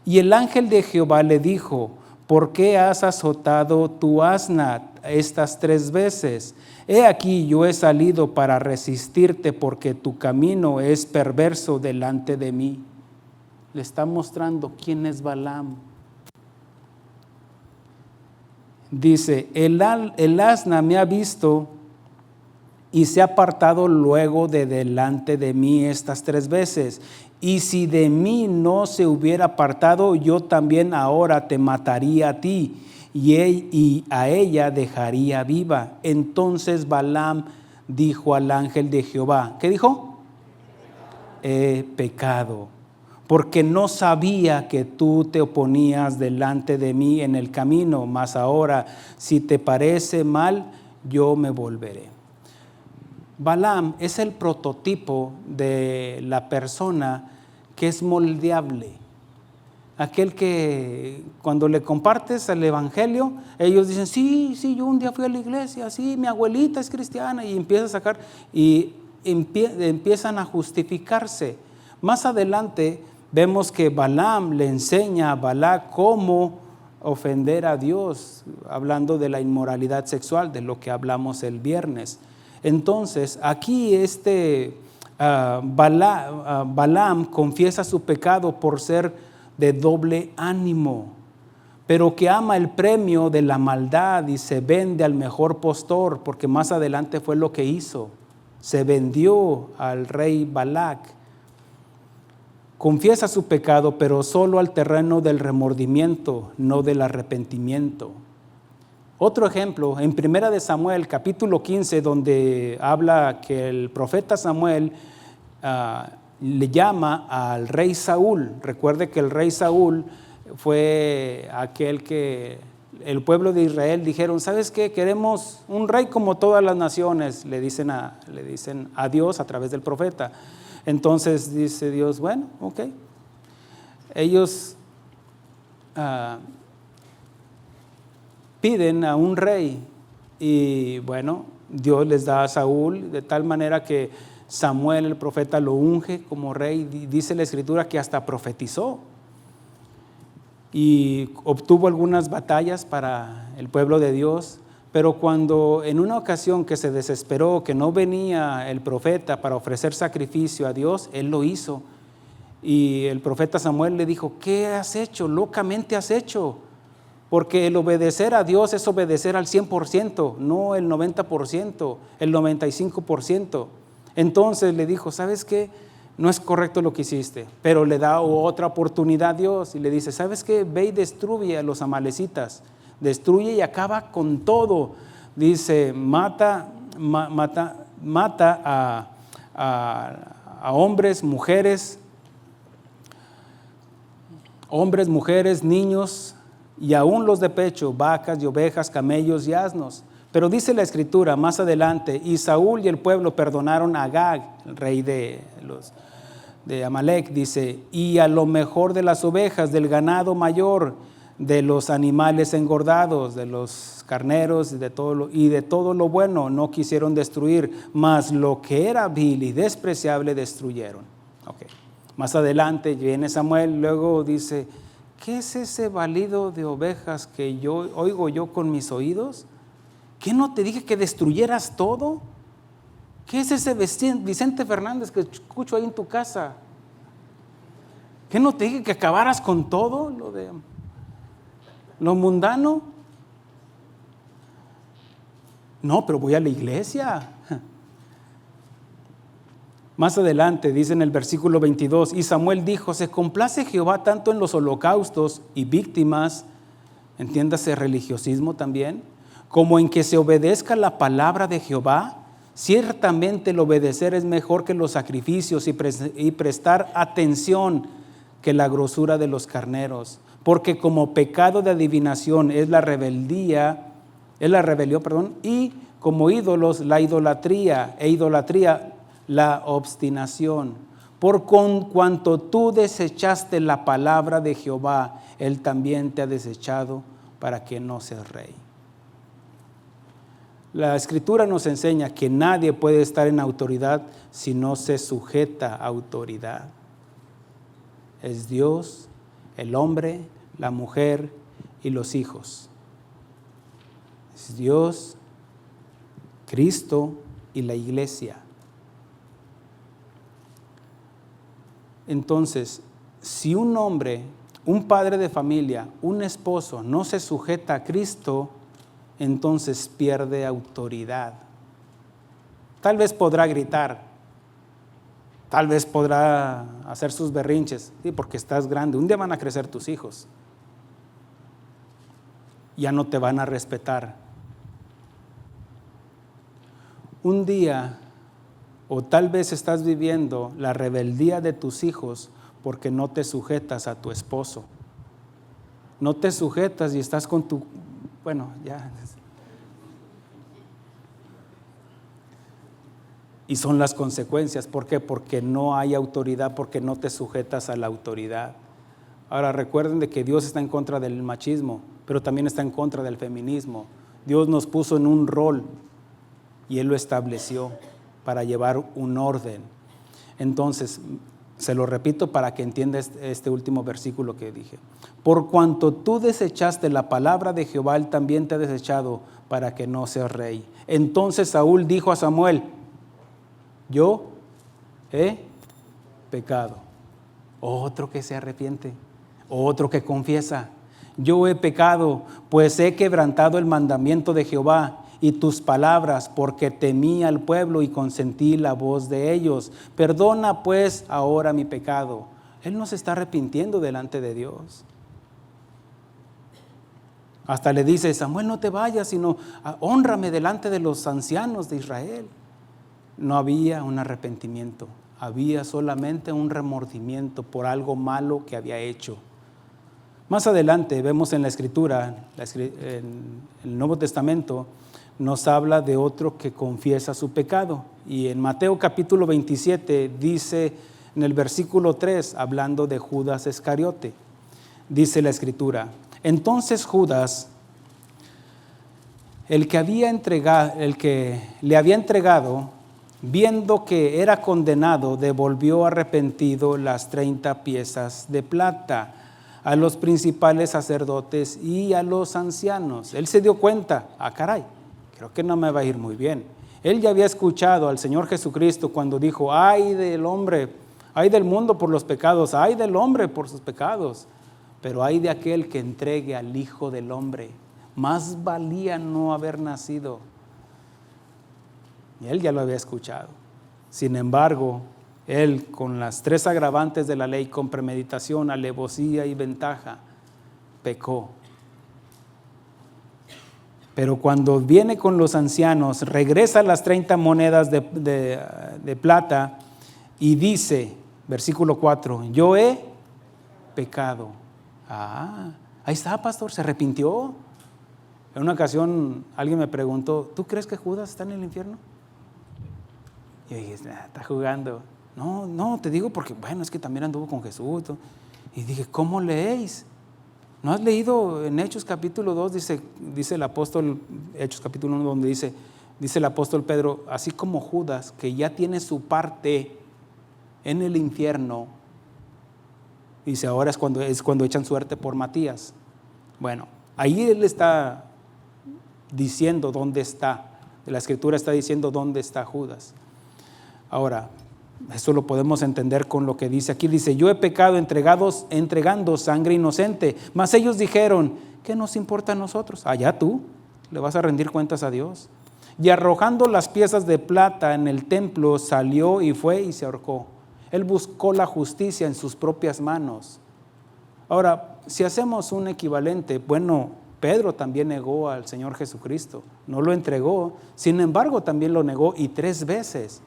S1: Y el ángel de Jehová le dijo: ¿por qué has azotado tu asna estas 3 veces? He aquí, yo he salido para resistirte, porque tu camino es perverso delante de mí. Le está mostrando quién es Balaam. Dice: el asna me ha visto y se ha apartado luego de delante de mí estas 3 veces. Y si de mí no se hubiera apartado, yo también ahora te mataría a ti, y a ella dejaría viva. Entonces Balaam dijo al ángel de Jehová, ¿qué dijo? He pecado, porque no sabía que tú te oponías delante de mí en el camino, mas ahora, si te parece mal, yo me volveré. Balaam es el prototipo de la persona que es moldeable. Aquel que cuando le compartes el evangelio, ellos dicen: sí, yo un día fui a la iglesia, sí, mi abuelita es cristiana, y empieza a sacar y empiezan a justificarse. Más adelante vemos que Balaam le enseña a Balac cómo ofender a Dios, hablando de la inmoralidad sexual, de lo que hablamos el viernes. Entonces, aquí Balaam confiesa su pecado por ser de doble ánimo, pero que ama el premio de la maldad y se vende al mejor postor, porque más adelante fue lo que hizo. Se vendió al rey Balac. Confiesa su pecado, pero solo al terreno del remordimiento, no del arrepentimiento. Otro ejemplo, en 1 de Samuel, capítulo 15, donde habla que el profeta Samuel le llama al rey Saúl. Recuerde que el rey Saúl fue aquel que el pueblo de Israel dijeron: ¿sabes qué? Queremos un rey como todas las naciones. Le dicen a Dios a través del profeta. Entonces dice Dios: bueno, ok. Ellos piden a un rey, y bueno, Dios les da a Saúl, de tal manera que Samuel el profeta lo unge como rey. Dice la escritura que hasta profetizó. y obtuvo algunas batallas para el pueblo de Dios, pero cuando en una ocasión que se desesperó, que no venía el profeta para ofrecer sacrificio a Dios, él lo hizo. Y el profeta Samuel le dijo: ¿qué has hecho? Locamente has hecho. Porque el obedecer a Dios es obedecer al 100%, no el 90%, el 95%. Entonces le dijo: ¿sabes qué? No es correcto lo que hiciste. Pero le da otra oportunidad a Dios y le dice: ¿sabes qué? Ve y destruye a los amalecitas. Destruye y acaba con todo. Dice: mata a hombres, mujeres, niños, y aún los de pecho, vacas y ovejas, camellos y asnos. Pero dice la Escritura más adelante: y Saúl y el pueblo perdonaron a Agag, el rey de Amalec, dice, y a lo mejor de las ovejas, del ganado mayor, de los animales engordados, de los carneros y de todo lo bueno no quisieron destruir, mas lo que era vil y despreciable destruyeron. Okay. Más adelante viene Samuel, luego dice: ¿qué es ese balido de ovejas que yo oigo yo con mis oídos? ¿Qué no te dije que destruyeras todo? ¿Qué es ese Vicente Fernández que escucho ahí en tu casa? ¿Qué no te dije que acabaras con todo lo mundano? No, pero voy a la iglesia. Más adelante dice en el versículo 22: y Samuel dijo: ¿se complace Jehová tanto en los holocaustos y víctimas, entiéndase religiosismo también, como en que se obedezca la palabra de Jehová? Ciertamente el obedecer es mejor que los sacrificios y prestar atención que la grosura de los carneros, porque como pecado de adivinación es la rebelión, y como ídolos la idolatría, e idolatría la obstinación. Por cuanto tú desechaste la palabra de Jehová, él también te ha desechado para que no seas rey. La Escritura nos enseña que nadie puede estar en autoridad si no se sujeta a autoridad. Es Dios, el hombre, la mujer y los hijos. Es Dios, Cristo y la iglesia. Entonces, si un hombre, un padre de familia, un esposo no se sujeta a Cristo, entonces pierde autoridad. Tal vez podrá gritar, tal vez podrá hacer sus berrinches, sí, porque estás grande. Un día van a crecer tus hijos, ya no te van a respetar. Un día, o tal vez estás viviendo la rebeldía de tus hijos porque no te sujetas a tu esposo. No te sujetas y estás con tu... Bueno, ya. Y son las consecuencias. ¿Por qué? Porque no hay autoridad, porque no te sujetas a la autoridad. Ahora recuerden de que Dios está en contra del machismo, pero también está en contra del feminismo. Dios nos puso en un rol y Él lo estableció para llevar un orden. Entonces, se lo repito para que entienda este último versículo que dije. Por cuanto tú desechaste la palabra de Jehová, él también te ha desechado para que no seas rey. Entonces Saúl dijo a Samuel: yo he pecado. Otro que se arrepiente, otro que confiesa: yo he pecado, pues he quebrantado el mandamiento de Jehová y tus palabras, porque temí al pueblo y consentí la voz de ellos. Perdona pues ahora mi pecado. Él no se está arrepintiendo delante de Dios. Hasta le dice: Samuel, no te vayas, sino hónrame delante de los ancianos de Israel. No había un arrepentimiento, había solamente un remordimiento por algo malo que había hecho. Más adelante vemos en la Escritura, en el Nuevo Testamento, nos habla de otro que confiesa su pecado. Y en Mateo capítulo 27 dice en el versículo 3, hablando de Judas Iscariote, dice la Escritura: entonces Judas, el que le había entregado, viendo que era condenado, devolvió arrepentido las 30 piezas de plata a los principales sacerdotes y a los ancianos. Él se dio cuenta, caray, creo que no me va a ir muy bien. Él ya había escuchado al Señor Jesucristo cuando dijo, ay del hombre, ay del mundo por los pecados, ay del hombre por sus pecados, pero ay de aquel que entregue al Hijo del Hombre. Más valía no haber nacido. Y él ya lo había escuchado. Sin embargo, él con las 3 agravantes de la ley, con premeditación, alevosía y ventaja, pecó. Pero cuando viene con los ancianos, regresa las 30 monedas de plata y dice, versículo 4, yo he pecado. Ahí está, pastor, se arrepintió. En una ocasión alguien me preguntó, ¿tú crees que Judas está en el infierno? Y yo dije, está jugando. No, te digo porque, bueno, es que también anduvo con Jesús. Y dije, ¿cómo leéis? ¿No has leído en Hechos capítulo 2? Dice el apóstol, Hechos capítulo 1, donde dice el apóstol Pedro, así como Judas, que ya tiene su parte en el infierno, dice, ahora es cuando echan suerte por Matías. Bueno, ahí él está diciendo dónde está. La Escritura está diciendo dónde está Judas. Ahora, eso lo podemos entender con lo que dice aquí. Dice, yo he pecado entregando sangre inocente. Mas ellos dijeron, ¿qué nos importa a nosotros? Allá tú le vas a rendir cuentas a Dios. Y arrojando las piezas de plata en el templo, salió y fue y se ahorcó. Él buscó la justicia en sus propias manos. Ahora, si hacemos un equivalente, bueno, Pedro también negó al Señor Jesucristo. No lo entregó, sin embargo también lo negó y 3 veces.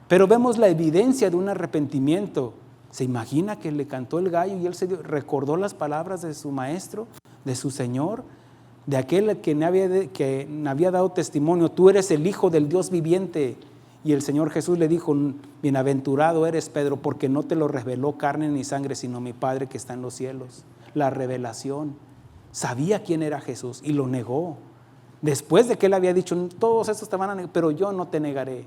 S1: Pero vemos la evidencia de un arrepentimiento. ¿Se imagina que le cantó el gallo y él recordó las palabras de su maestro, de su Señor, de aquel que había dado testimonio? Tú eres el Hijo del Dios viviente. Y el Señor Jesús le dijo, bienaventurado eres, Pedro, porque no te lo reveló carne ni sangre, sino mi Padre que está en los cielos. La revelación. Sabía quién era Jesús y lo negó. Después de que él había dicho, todos estos te van a negar, pero yo no te negaré.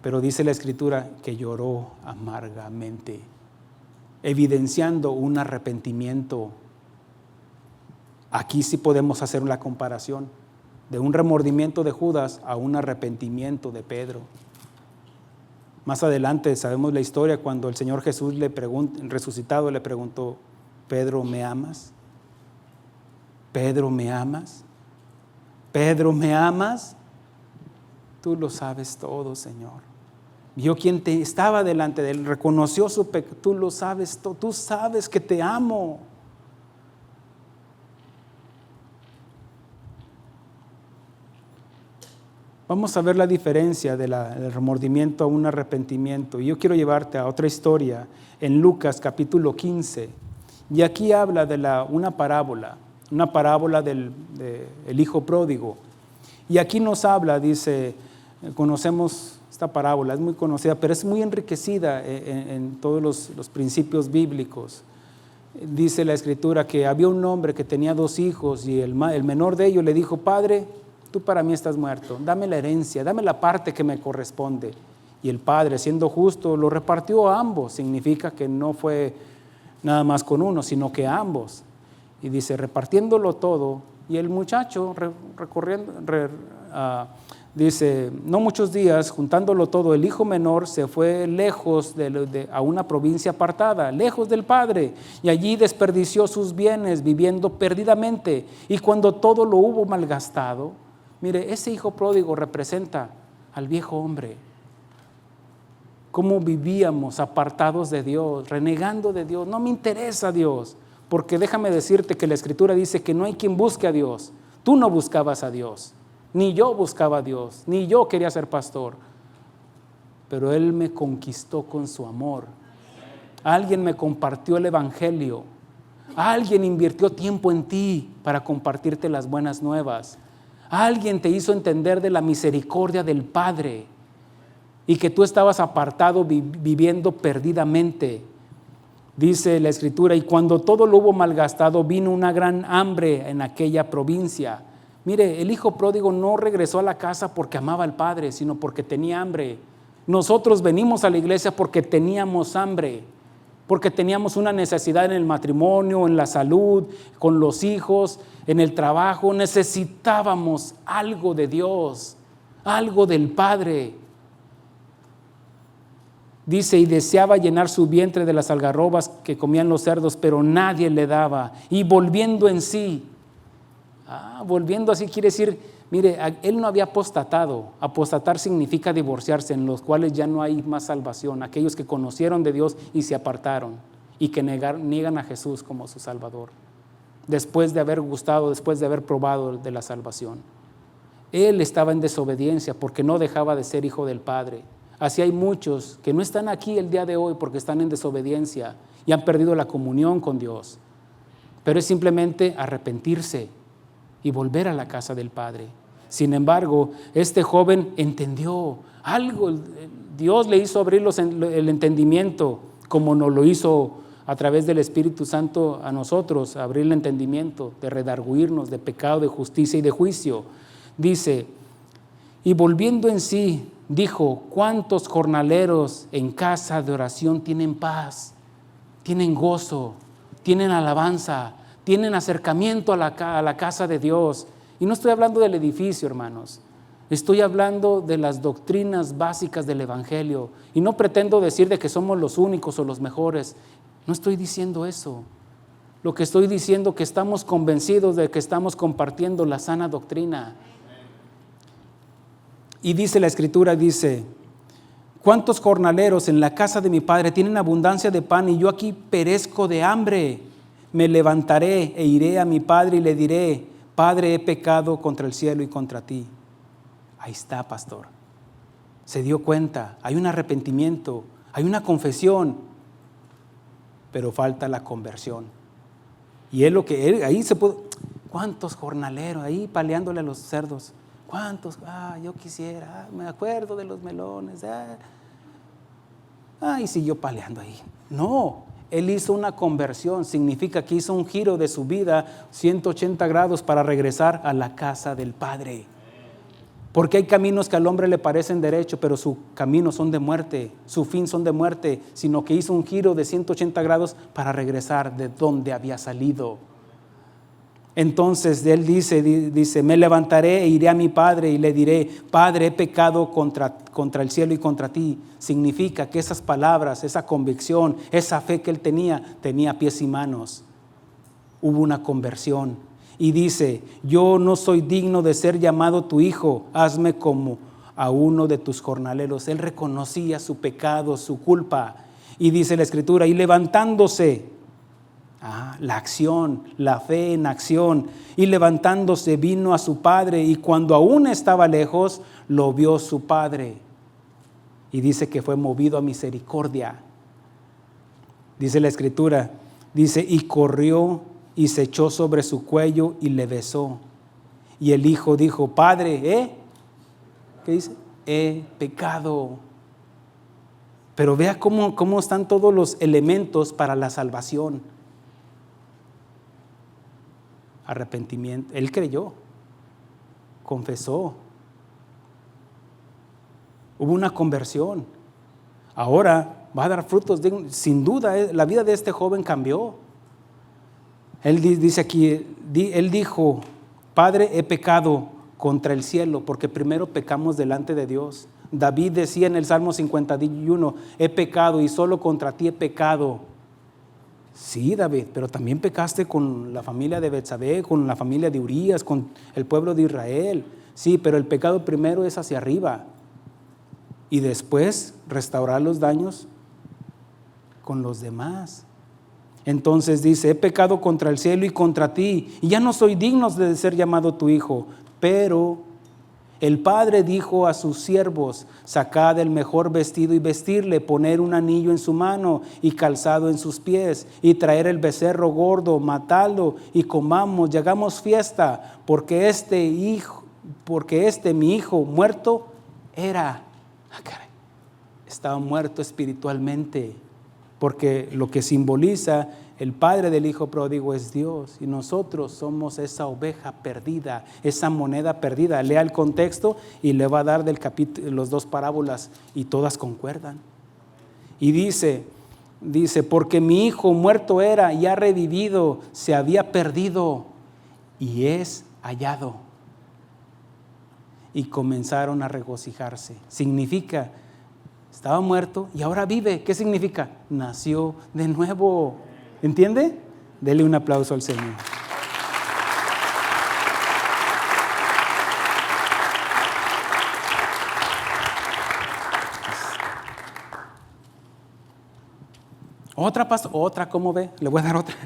S1: Pero dice la Escritura que lloró amargamente, evidenciando un arrepentimiento. Aquí sí podemos hacer la comparación de un remordimiento de Judas a un arrepentimiento de Pedro. Más adelante sabemos la historia cuando el Señor Jesús resucitado le preguntó, Pedro, ¿me amas? Pedro, ¿me amas? Pedro, ¿me amas? Tú lo sabes todo, Señor. Vio quien estaba delante de él, reconoció su pecado. Tú lo sabes todo, tú sabes que te amo. Vamos a ver la diferencia del remordimiento a un arrepentimiento. Y yo quiero llevarte a otra historia en Lucas capítulo 15. Y aquí habla de una parábola del hijo pródigo. Y aquí nos habla, dice, conocemos esta parábola, es muy conocida, pero es muy enriquecida en todos los principios bíblicos. Dice la Escritura que había un hombre que tenía 2 hijos y el menor de ellos le dijo, Padre, tú para mí estás muerto, dame la herencia, dame la parte que me corresponde. Y el padre, siendo justo, lo repartió a ambos. Significa que no fue nada más con uno, sino que a ambos. Y dice, repartiéndolo todo, y el muchacho dice, no muchos días, juntándolo todo, el hijo menor se fue lejos a una provincia apartada, lejos del padre, y allí desperdició sus bienes, viviendo perdidamente. Y cuando todo lo hubo malgastado, mire, ese hijo pródigo representa al viejo hombre. Cómo vivíamos apartados de Dios, renegando de Dios. No me interesa Dios, porque déjame decirte que la Escritura dice que no hay quien busque a Dios. Tú no buscabas a Dios, ni yo buscaba a Dios, ni yo quería ser pastor, pero Él me conquistó con su amor. Alguien me compartió el evangelio, alguien invirtió tiempo en ti para compartirte las buenas nuevas, alguien te hizo entender de la misericordia del Padre y que tú estabas apartado viviendo perdidamente. Dice la Escritura, y cuando todo lo hubo malgastado, vino una gran hambre en aquella provincia. Mire, el hijo pródigo no regresó a la casa porque amaba al padre, sino porque tenía hambre. Nosotros venimos a la iglesia porque teníamos hambre. porque teníamos una necesidad en el matrimonio, en la salud, con los hijos, en el trabajo. Necesitábamos algo de Dios, algo del Padre. Dice, y deseaba llenar su vientre de las algarrobas que comían los cerdos, pero nadie le daba. Y volviendo en sí, volviendo así quiere decir, mire, él no había apostatado. Apostatar significa divorciarse, en los cuales ya no hay más salvación. Aquellos que conocieron de Dios y se apartaron y que niegan a Jesús como su Salvador, después de haber gustado, después de haber probado de la salvación. Él estaba en desobediencia porque no dejaba de ser hijo del Padre. Así hay muchos que no están aquí el día de hoy porque están en desobediencia y han perdido la comunión con Dios. Pero es simplemente arrepentirse y volver a la casa del Padre. Sin embargo, este joven entendió algo. Dios le hizo abrir el entendimiento, como nos lo hizo a través del Espíritu Santo a nosotros, abrir el entendimiento, de redarguirnos de pecado, de justicia y de juicio. Dice, y volviendo en sí, dijo, ¿cuántos jornaleros en casa de oración tienen paz, tienen gozo, tienen alabanza, tienen acercamiento a la casa de Dios? Y no estoy hablando del edificio, hermanos. Estoy hablando de las doctrinas básicas del Evangelio. Y no pretendo decir de que somos los únicos o los mejores. No estoy diciendo eso. Lo que estoy diciendo es que estamos convencidos de que estamos compartiendo la sana doctrina. Y dice la Escritura, dice, ¿cuántos jornaleros en la casa de mi Padre tienen abundancia de pan y yo aquí perezco de hambre? Me levantaré e iré a mi Padre y le diré, Padre, he pecado contra el cielo y contra ti. Ahí está, pastor. Se dio cuenta, hay un arrepentimiento, hay una confesión, pero falta la conversión. Y es lo que ahí se puede. ¿Cuántos jornaleros ahí paleándole a los cerdos? ¿Cuántos? Yo quisiera, me acuerdo de los melones. Y siguió paleando ahí. No, él hizo una conversión, significa que hizo un giro de su vida 180 grados para regresar a la casa del Padre. Porque hay caminos que al hombre le parecen derecho, pero sus caminos son de muerte, su fin son de muerte, sino que hizo un giro de 180 grados para regresar de donde había salido. Entonces él dice, me levantaré e iré a mi Padre y le diré, Padre, he pecado contra el cielo y contra ti. Significa que esas palabras, esa convicción, esa fe que él tenía pies y manos. Hubo una conversión. Y dice, yo no soy digno de ser llamado tu hijo, hazme como a uno de tus jornaleros. Él reconocía su pecado, su culpa. Y dice la Escritura, y levantándose, la acción, la fe en acción, y levantándose vino a su padre, y cuando aún estaba lejos, lo vio su padre. Y dice que fue movido a misericordia. Dice la Escritura, dice, y corrió y se echó sobre su cuello y le besó. Y el hijo dijo, Padre, ¿qué dice? He pecado. Pero vea cómo están todos los elementos para la salvación. Arrepentimiento. Él creyó, confesó. Hubo una conversión. Ahora va a dar frutos. Sin duda, la vida de este joven cambió. Él dice aquí, él dijo, Padre, he pecado contra el cielo, porque primero pecamos delante de Dios. David decía en el Salmo 51, he pecado y solo contra ti he pecado. Sí, David, pero también pecaste con la familia de Betsabé, con la familia de Urías, con el pueblo de Israel. Sí, pero el pecado primero es hacia arriba y después restaurar los daños con los demás. Entonces dice, he pecado contra el cielo y contra ti, y ya no soy digno de ser llamado tu hijo. Pero el padre dijo a sus siervos, sacad el mejor vestido y vestirle, poner un anillo en su mano y calzado en sus pies, y traer el becerro gordo, matadlo y comamos y hagamos fiesta, porque mi hijo muerto era. Estaba muerto espiritualmente. Porque lo que simboliza el padre del hijo pródigo es Dios, y nosotros somos esa oveja perdida, esa moneda perdida. Lea el contexto y le va a dar del capítulo, los dos parábolas, y todas concuerdan. Y dice, Dice, porque mi hijo muerto era y ha revivido, se había perdido y es hallado. Y comenzaron a regocijarse. Significa, estaba muerto y ahora vive. ¿Qué significa? Nació de nuevo. ¿Entiende? Dele un aplauso al Señor. Otra, ¿cómo ve? Le voy a dar otra.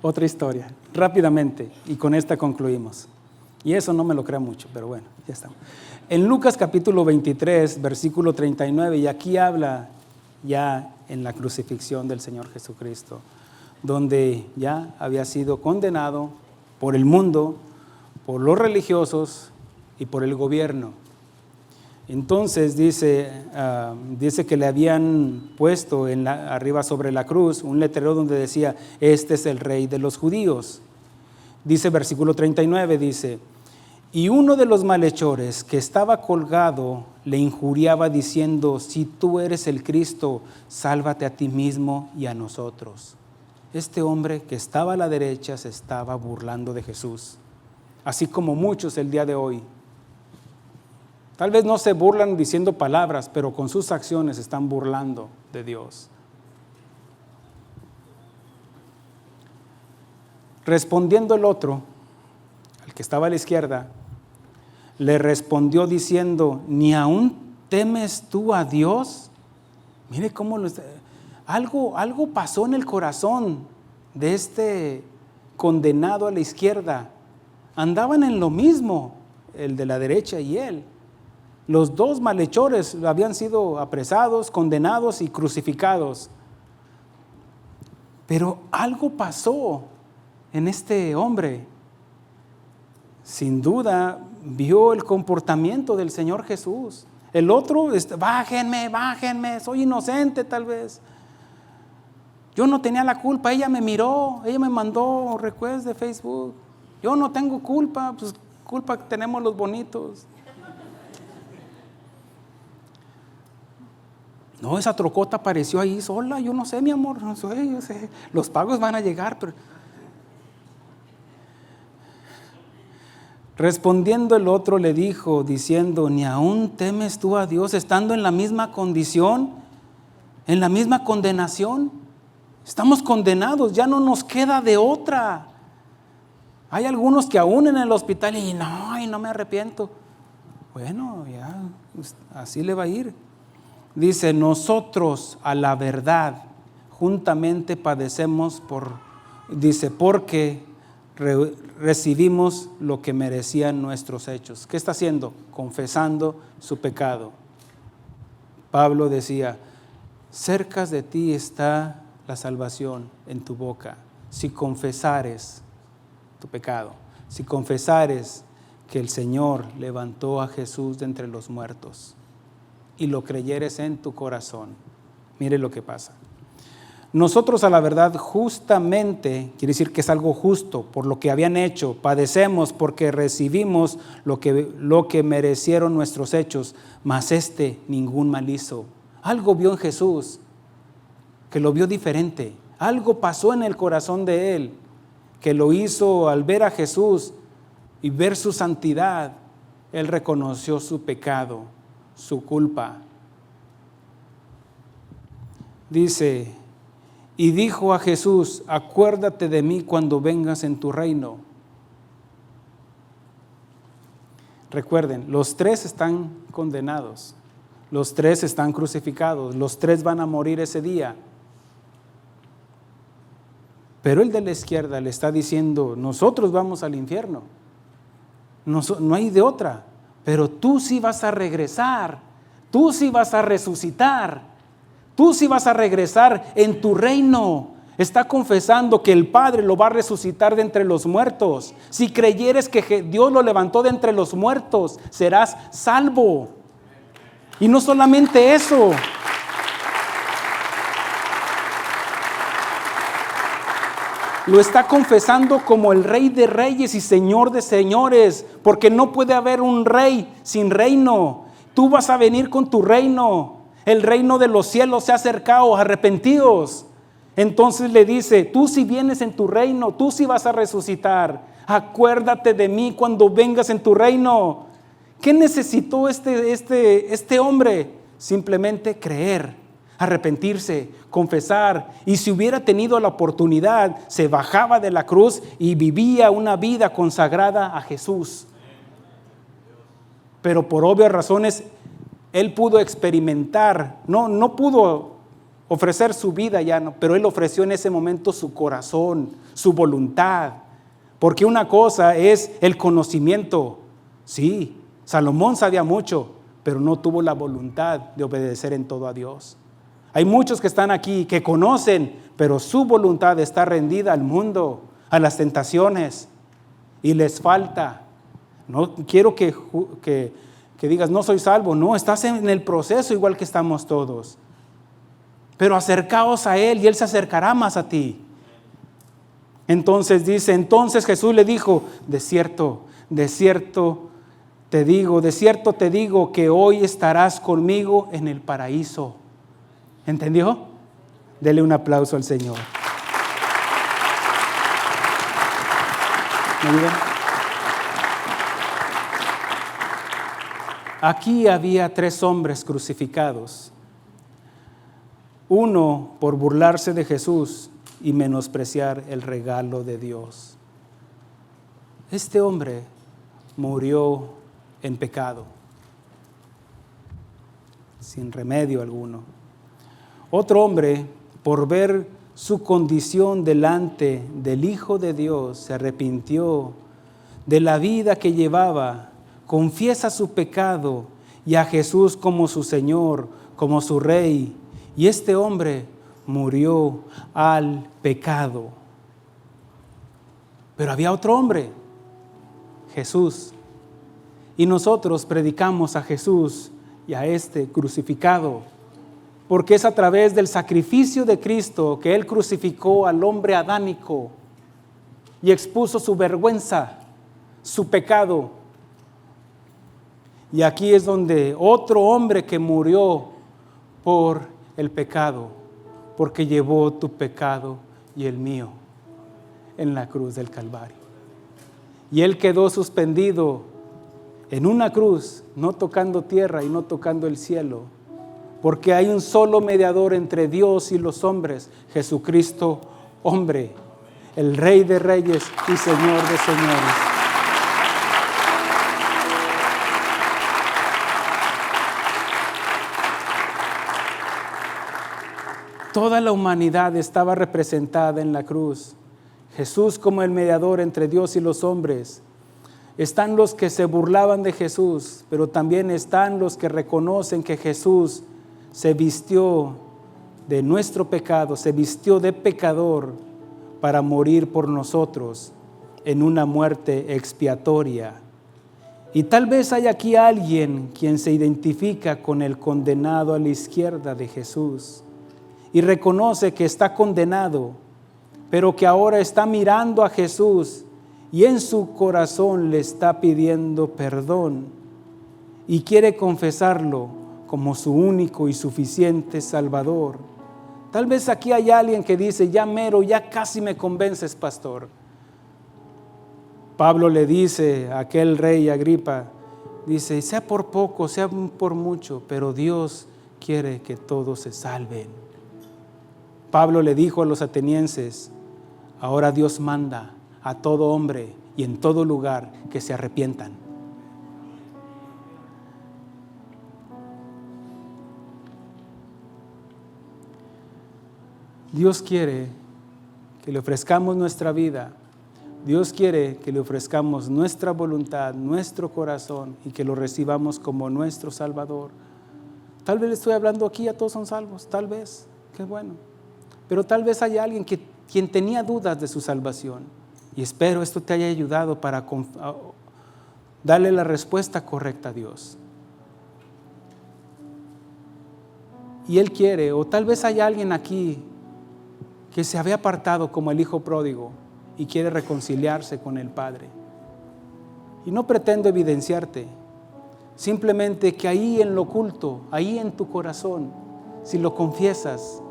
S1: Otra historia, rápidamente, y con esta concluimos. Y eso no me lo crea mucho, pero bueno, ya estamos. En Lucas capítulo 23, versículo 39, y aquí habla ya en la crucifixión del Señor Jesucristo, donde ya había sido condenado por el mundo, por los religiosos y por el gobierno. Entonces dice que le habían puesto arriba sobre la cruz un letrero donde decía, este es el rey de los judíos. Dice versículo 39, dice, y uno de los malhechores que estaba colgado le injuriaba diciendo, si tú eres el Cristo, sálvate a ti mismo y a nosotros. Este hombre que estaba a la derecha se estaba burlando de Jesús, así como muchos el día de hoy. Tal vez no se burlan diciendo palabras, pero con sus acciones están burlando de Dios. Respondiendo el otro, el que estaba a la izquierda, le respondió diciendo, ¿ni aún temes tú a Dios? Mire cómo algo pasó en el corazón de este condenado a la izquierda. Andaban en lo mismo, el de la derecha y él. Los dos malhechores habían sido apresados, condenados y crucificados. Pero algo pasó en este hombre. Sin duda, vio el comportamiento del Señor Jesús. El otro, bájenme, soy inocente tal vez. Yo no tenía la culpa, ella me miró, ella me mandó request de Facebook. Yo no tengo culpa, pues culpa que tenemos los bonitos. No, esa trocota apareció ahí sola, yo no sé, mi amor, no sé, yo sé, los pagos van a llegar, pero... Respondiendo el otro le dijo, diciendo, ¿ni aún temes tú a Dios estando en la misma condición, en la misma condenación? Estamos condenados, ya no nos queda de otra. Hay algunos que aún en el hospital y no me arrepiento. Bueno, ya, así le va a ir. Dice, nosotros a la verdad juntamente padecemos porque recibimos lo que merecían nuestros hechos. ¿Qué está haciendo? Confesando su pecado. Pablo decía, cerca de ti está la salvación en tu boca, si confesares tu pecado, si confesares que el Señor levantó a Jesús de entre los muertos y lo creyeres en tu corazón. Mire lo que pasa. Nosotros a la verdad justamente, quiere decir que es algo justo por lo que habían hecho, padecemos porque recibimos lo que merecieron nuestros hechos, mas ningún mal hizo. Algo vio en Jesús, que lo vio diferente, algo pasó en el corazón de él, que lo hizo al ver a Jesús y ver su santidad, él reconoció su pecado, su culpa. Dice, y dijo a Jesús, acuérdate de mí cuando vengas en tu reino. Recuerden, los tres están condenados, los tres están crucificados, los tres van a morir ese día. Pero el de la izquierda le está diciendo, nosotros vamos al infierno, no hay de otra, pero tú sí vas a regresar, tú sí vas a resucitar, tú sí vas a regresar en tu reino. Está confesando que el Padre lo va a resucitar de entre los muertos. Si creyeres que Dios lo levantó de entre los muertos, serás salvo. Y no solamente eso. Lo está confesando como el Rey de Reyes y Señor de Señores, porque no puede haber un rey sin reino. Tú vas a venir con tu reino. El reino de los cielos se ha acercado, arrepentíos. Entonces le dice, tú si vienes en tu reino, tú si vas a resucitar, acuérdate de mí cuando vengas en tu reino. ¿Qué necesitó este hombre? Simplemente creer, arrepentirse, confesar. Y si hubiera tenido la oportunidad, se bajaba de la cruz y vivía una vida consagrada a Jesús. Pero por obvias razones, él pudo experimentar, no pudo ofrecer su vida ya, no, pero él ofreció en ese momento su corazón, su voluntad. Porque una cosa es el conocimiento. Sí, Salomón sabía mucho, pero no tuvo la voluntad de obedecer en todo a Dios. Hay muchos que están aquí que conocen, pero su voluntad está rendida al mundo, a las tentaciones, y les falta. No quiero que digas, no soy salvo. No, estás en el proceso igual que estamos todos. Pero acercaos a Él y Él se acercará más a ti. Entonces dice, entonces Jesús le dijo, de cierto te digo que hoy estarás conmigo en el paraíso. ¿Entendió? Dele un aplauso al Señor. ¿Me ayudan? Aquí había 3 hombres crucificados. Uno por burlarse de Jesús y menospreciar el regalo de Dios. Este hombre murió en pecado, sin remedio alguno. Otro hombre, por ver su condición delante del Hijo de Dios, se arrepintió de la vida que llevaba, confiesa su pecado y a Jesús como su Señor, como su Rey. Y este hombre murió al pecado. Pero había otro hombre, Jesús. Y nosotros predicamos a Jesús y a este crucificado, porque es a través del sacrificio de Cristo que Él crucificó al hombre adánico y expuso su vergüenza, su pecado. Y aquí es donde otro hombre que murió por el pecado, porque llevó tu pecado y el mío en la cruz del Calvario. Y Él quedó suspendido en una cruz, no tocando tierra y no tocando el cielo, porque hay un solo mediador entre Dios y los hombres, Jesucristo, hombre, el Rey de Reyes y Señor de Señores. Toda la humanidad estaba representada en la cruz. Jesús como el mediador entre Dios y los hombres. Están los que se burlaban de Jesús, pero también están los que reconocen que Jesús se vistió de nuestro pecado, se vistió de pecador para morir por nosotros en una muerte expiatoria. Y tal vez hay aquí alguien quien se identifica con el condenado a la izquierda de Jesús y reconoce que está condenado, pero que ahora está mirando a Jesús y en su corazón le está pidiendo perdón y quiere confesarlo como su único y suficiente Salvador. Tal vez aquí hay alguien que dice, ya mero, ya casi me convences, pastor. Pablo le dice a aquel rey Agripa, dice, sea por poco, sea por mucho, pero Dios quiere que todos se salven. Pablo le dijo a los atenienses, ahora Dios manda a todo hombre y en todo lugar que se arrepientan. Dios quiere que le ofrezcamos nuestra vida. Dios quiere que le ofrezcamos nuestra voluntad, nuestro corazón y que lo recibamos como nuestro Salvador. Tal vez le estoy hablando aquí, a todos son salvos, tal vez, qué bueno. Pero tal vez haya alguien quien tenía dudas de su salvación. Y espero esto te haya ayudado para darle la respuesta correcta a Dios. Y Él quiere, o tal vez haya alguien aquí que se había apartado como el hijo pródigo y quiere reconciliarse con el Padre. Y no pretendo evidenciarte, Simplemente que ahí en lo oculto, ahí en tu corazón, si lo confiesas,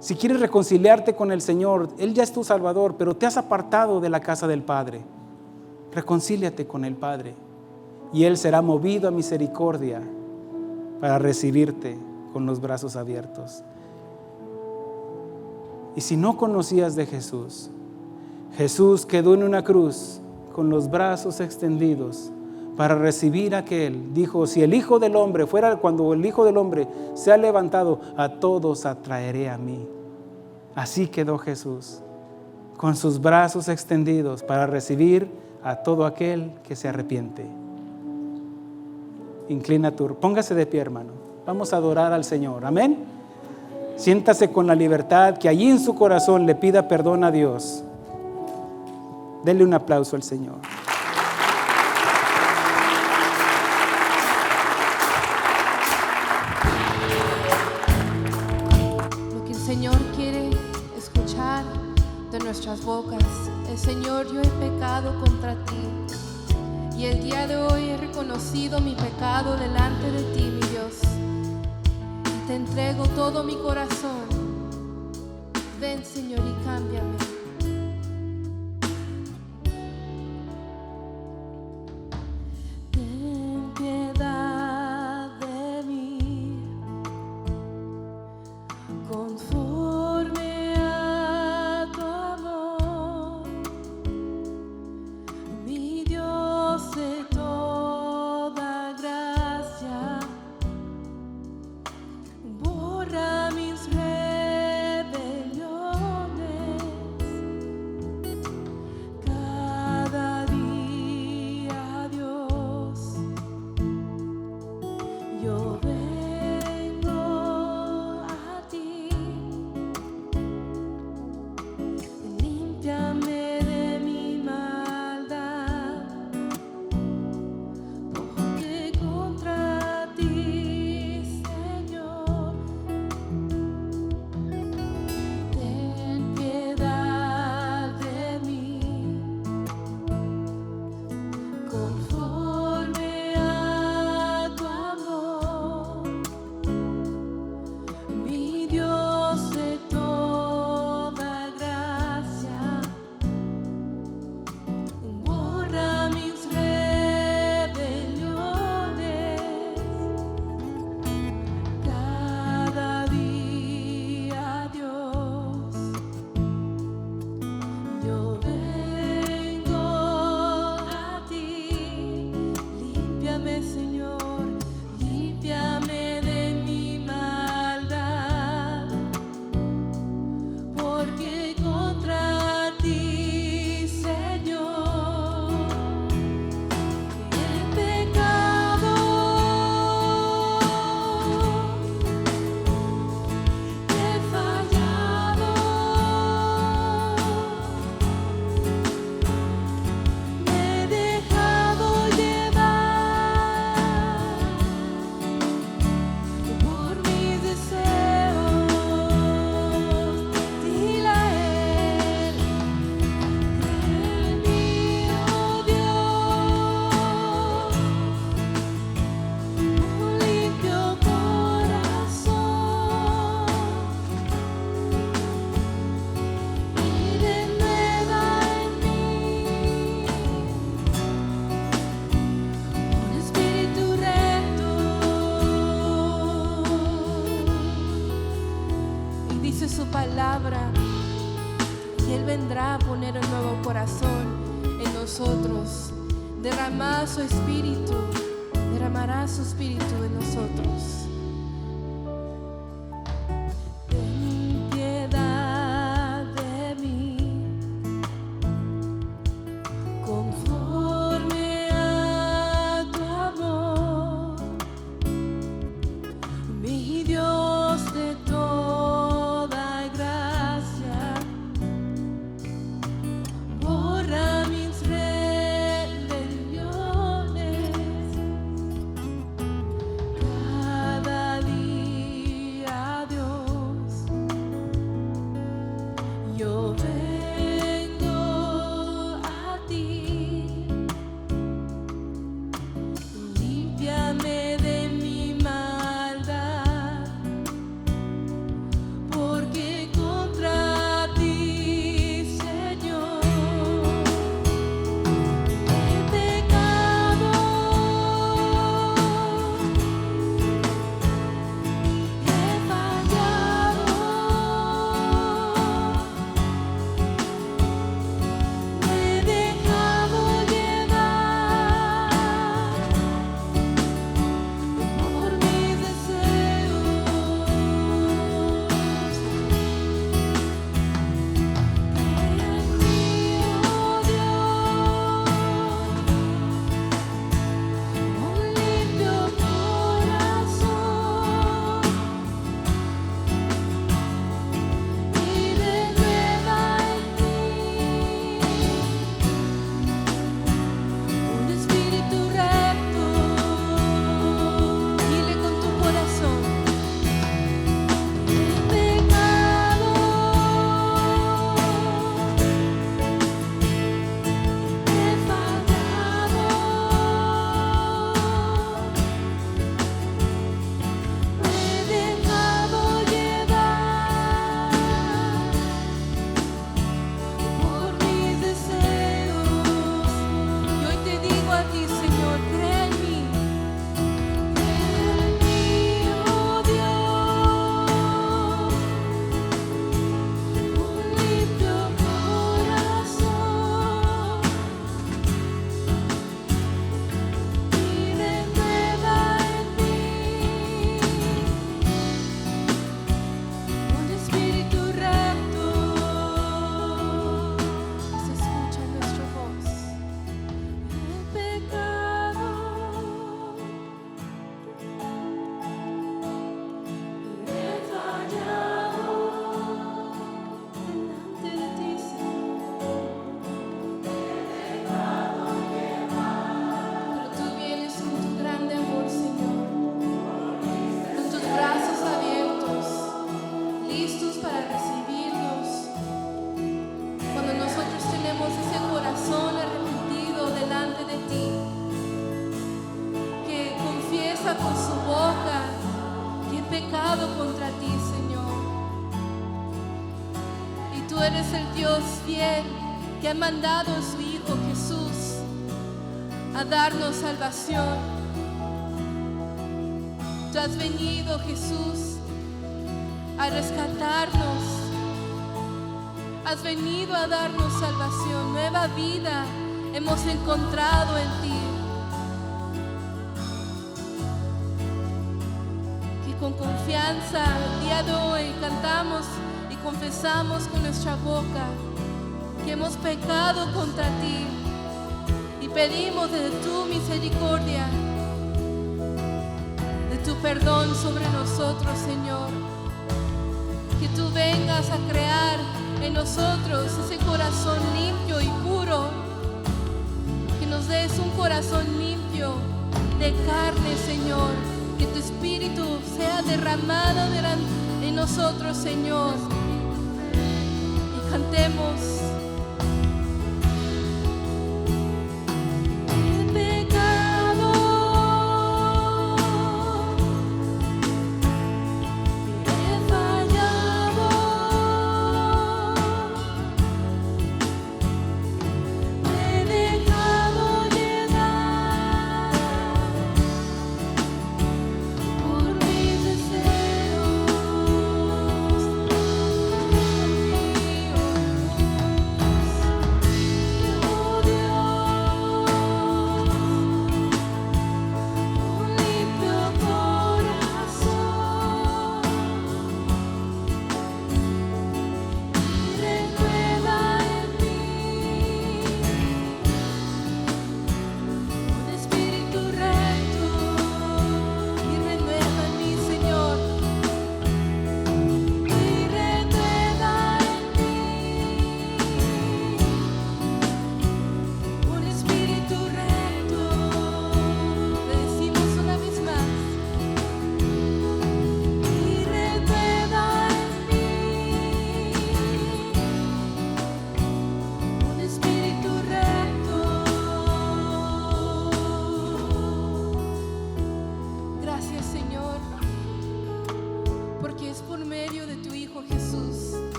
S1: si quieres reconciliarte con el Señor, Él ya es tu Salvador, pero te has apartado de la casa del Padre. Reconcíliate con el Padre y Él será movido a misericordia para recibirte con los brazos abiertos. Y si no conocías de Jesús, Jesús quedó en una cruz con los brazos extendidos para recibir a aquel. Dijo, si el Hijo del Hombre cuando el Hijo del Hombre sea levantado, a todos atraeré a mí. Así quedó Jesús, con sus brazos extendidos para recibir a todo aquel que se arrepiente. Póngase de pie, hermano. Vamos a adorar al Señor. Amén. Siéntase con la libertad que allí en su corazón le pida perdón a Dios. Denle un aplauso al Señor.
S2: Lo que el Señor quiere escuchar de nuestras bocas es: Señor, yo he pecado contra ti, y el día de hoy he reconocido mi pecado delante de ti, mi Dios. Te entrego todo mi corazón. Ven, Señor, y cámbiame. Ten piedad de mí, conforme a tu amor, mi Dios de toda gracia. Borra mis rebeliones, cada día, Dios, yo vengo a ti. Límpiame de mi maldad, porque contra ti, Señor, ten piedad de mí, conforme a tu amor, mi Dios de toda gracia. Borra mis rebeliones, cada día, Dios, yo vengo a ti. Límpiame, Señor, límpiame de mi maldad, porque contra ti, Señor, he pecado, he fallado, me he dejado llevar por mis deseos. Dile a Él: en mí, oh Dios, un limpio corazón, y renueva en mí un espíritu recto. Y dice su palabra que Él vendrá a poner un nuevo corazón en nosotros, derramará su espíritu en nosotros. Ten piedad de mí, conforme a tu amor, mi Dios de toda gracia. Borra mis rebeliones, cada confiesa con su boca que he pecado contra ti, Señor. Y tú eres el Dios fiel que ha mandado a su Hijo Jesús a darnos salvación. Tú has venido, Jesús, a rescatarnos. Has venido a darnos salvación, nueva vida hemos encontrado en ti. Que con confianza el día de hoy cantamos y confesamos con nuestra boca que hemos pecado contra ti y pedimos de tu misericordia, de tu perdón sobre nosotros, Señor. Que tú vengas a crear en nosotros ese corazón limpio y puro, que nos des un corazón limpio de carne, Señor, que tu Espíritu sea derramado en nosotros, Señor, y cantemos.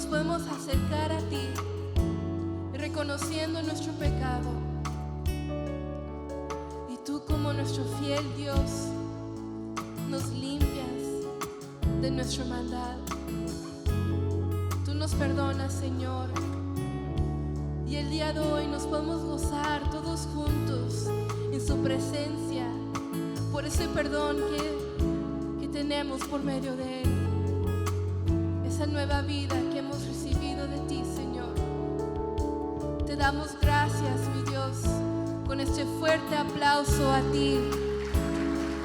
S2: Podemos acercar a ti, reconociendo nuestro pecado. Y tú, como nuestro fiel Dios, nos limpias de nuestra maldad. Tú nos perdonas, Señor. Y el día de hoy nos podemos gozar todos juntos en su presencia por ese perdón que tenemos por medio de Él. Esa nueva vida que hemos recibido de ti, Señor. Te damos gracias, mi Dios, con este fuerte aplauso a ti.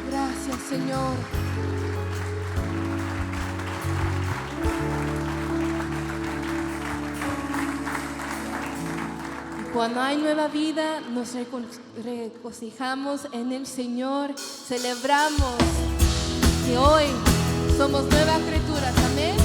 S2: Gracias, Señor. Y cuando hay nueva vida, nos regocijamos en el Señor. Celebramos que hoy somos nuevas criaturas. Amén.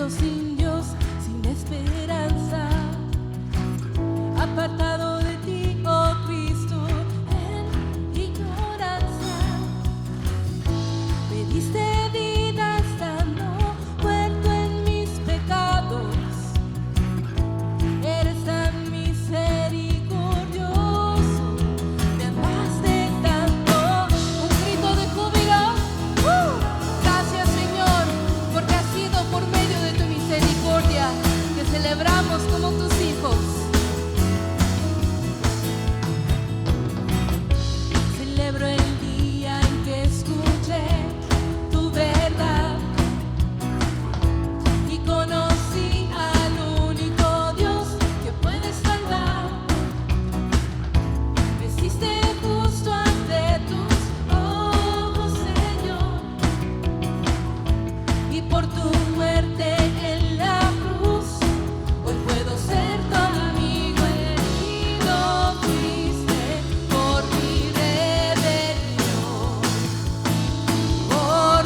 S2: Sin Dios, sin esperanza, apartado de ti, oh Cristo, en ignorancia. Me diste vida estando muerto en mis pecados. Eres tan misericordioso, me amaste tanto. Un grito de júbilo. Gracias, Señor, porque has sido por medio de tu misericordia que celebramos como tus hijos. Celebro el día en que escuché tu verdad y conocí al único Dios que puede salvar. Me hiciste justo ante tus ojos, Señor, y por tu muerte en la cruz hoy puedo ser tu amigo herido. Fuiste por mi rebelión, por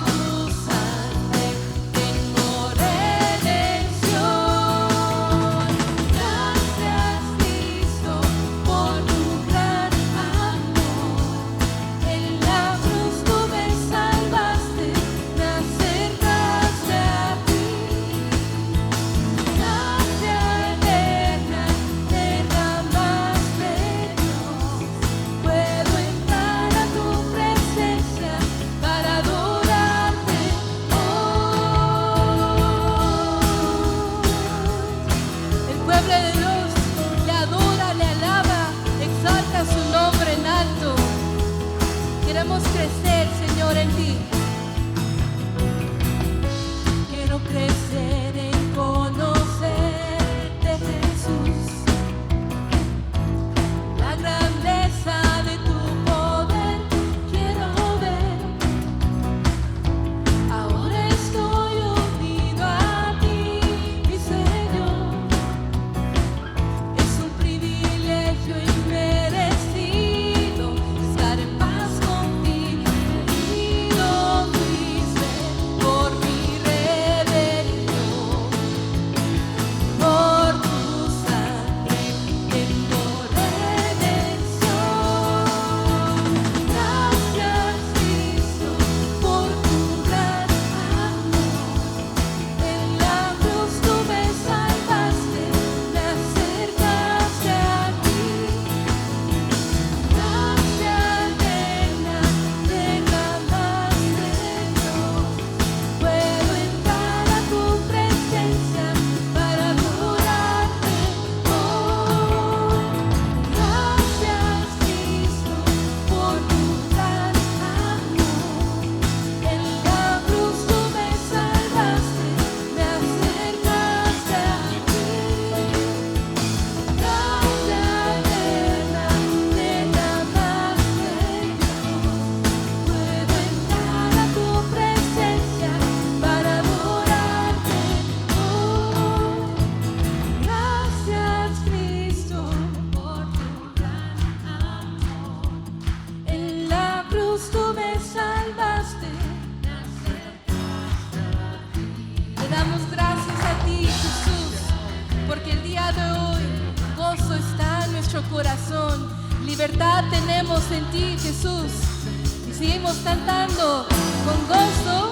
S2: damos gracias a ti, Jesús, porque el día de hoy gozo está en nuestro corazón, libertad tenemos en ti, Jesús. Y seguimos cantando con gozo.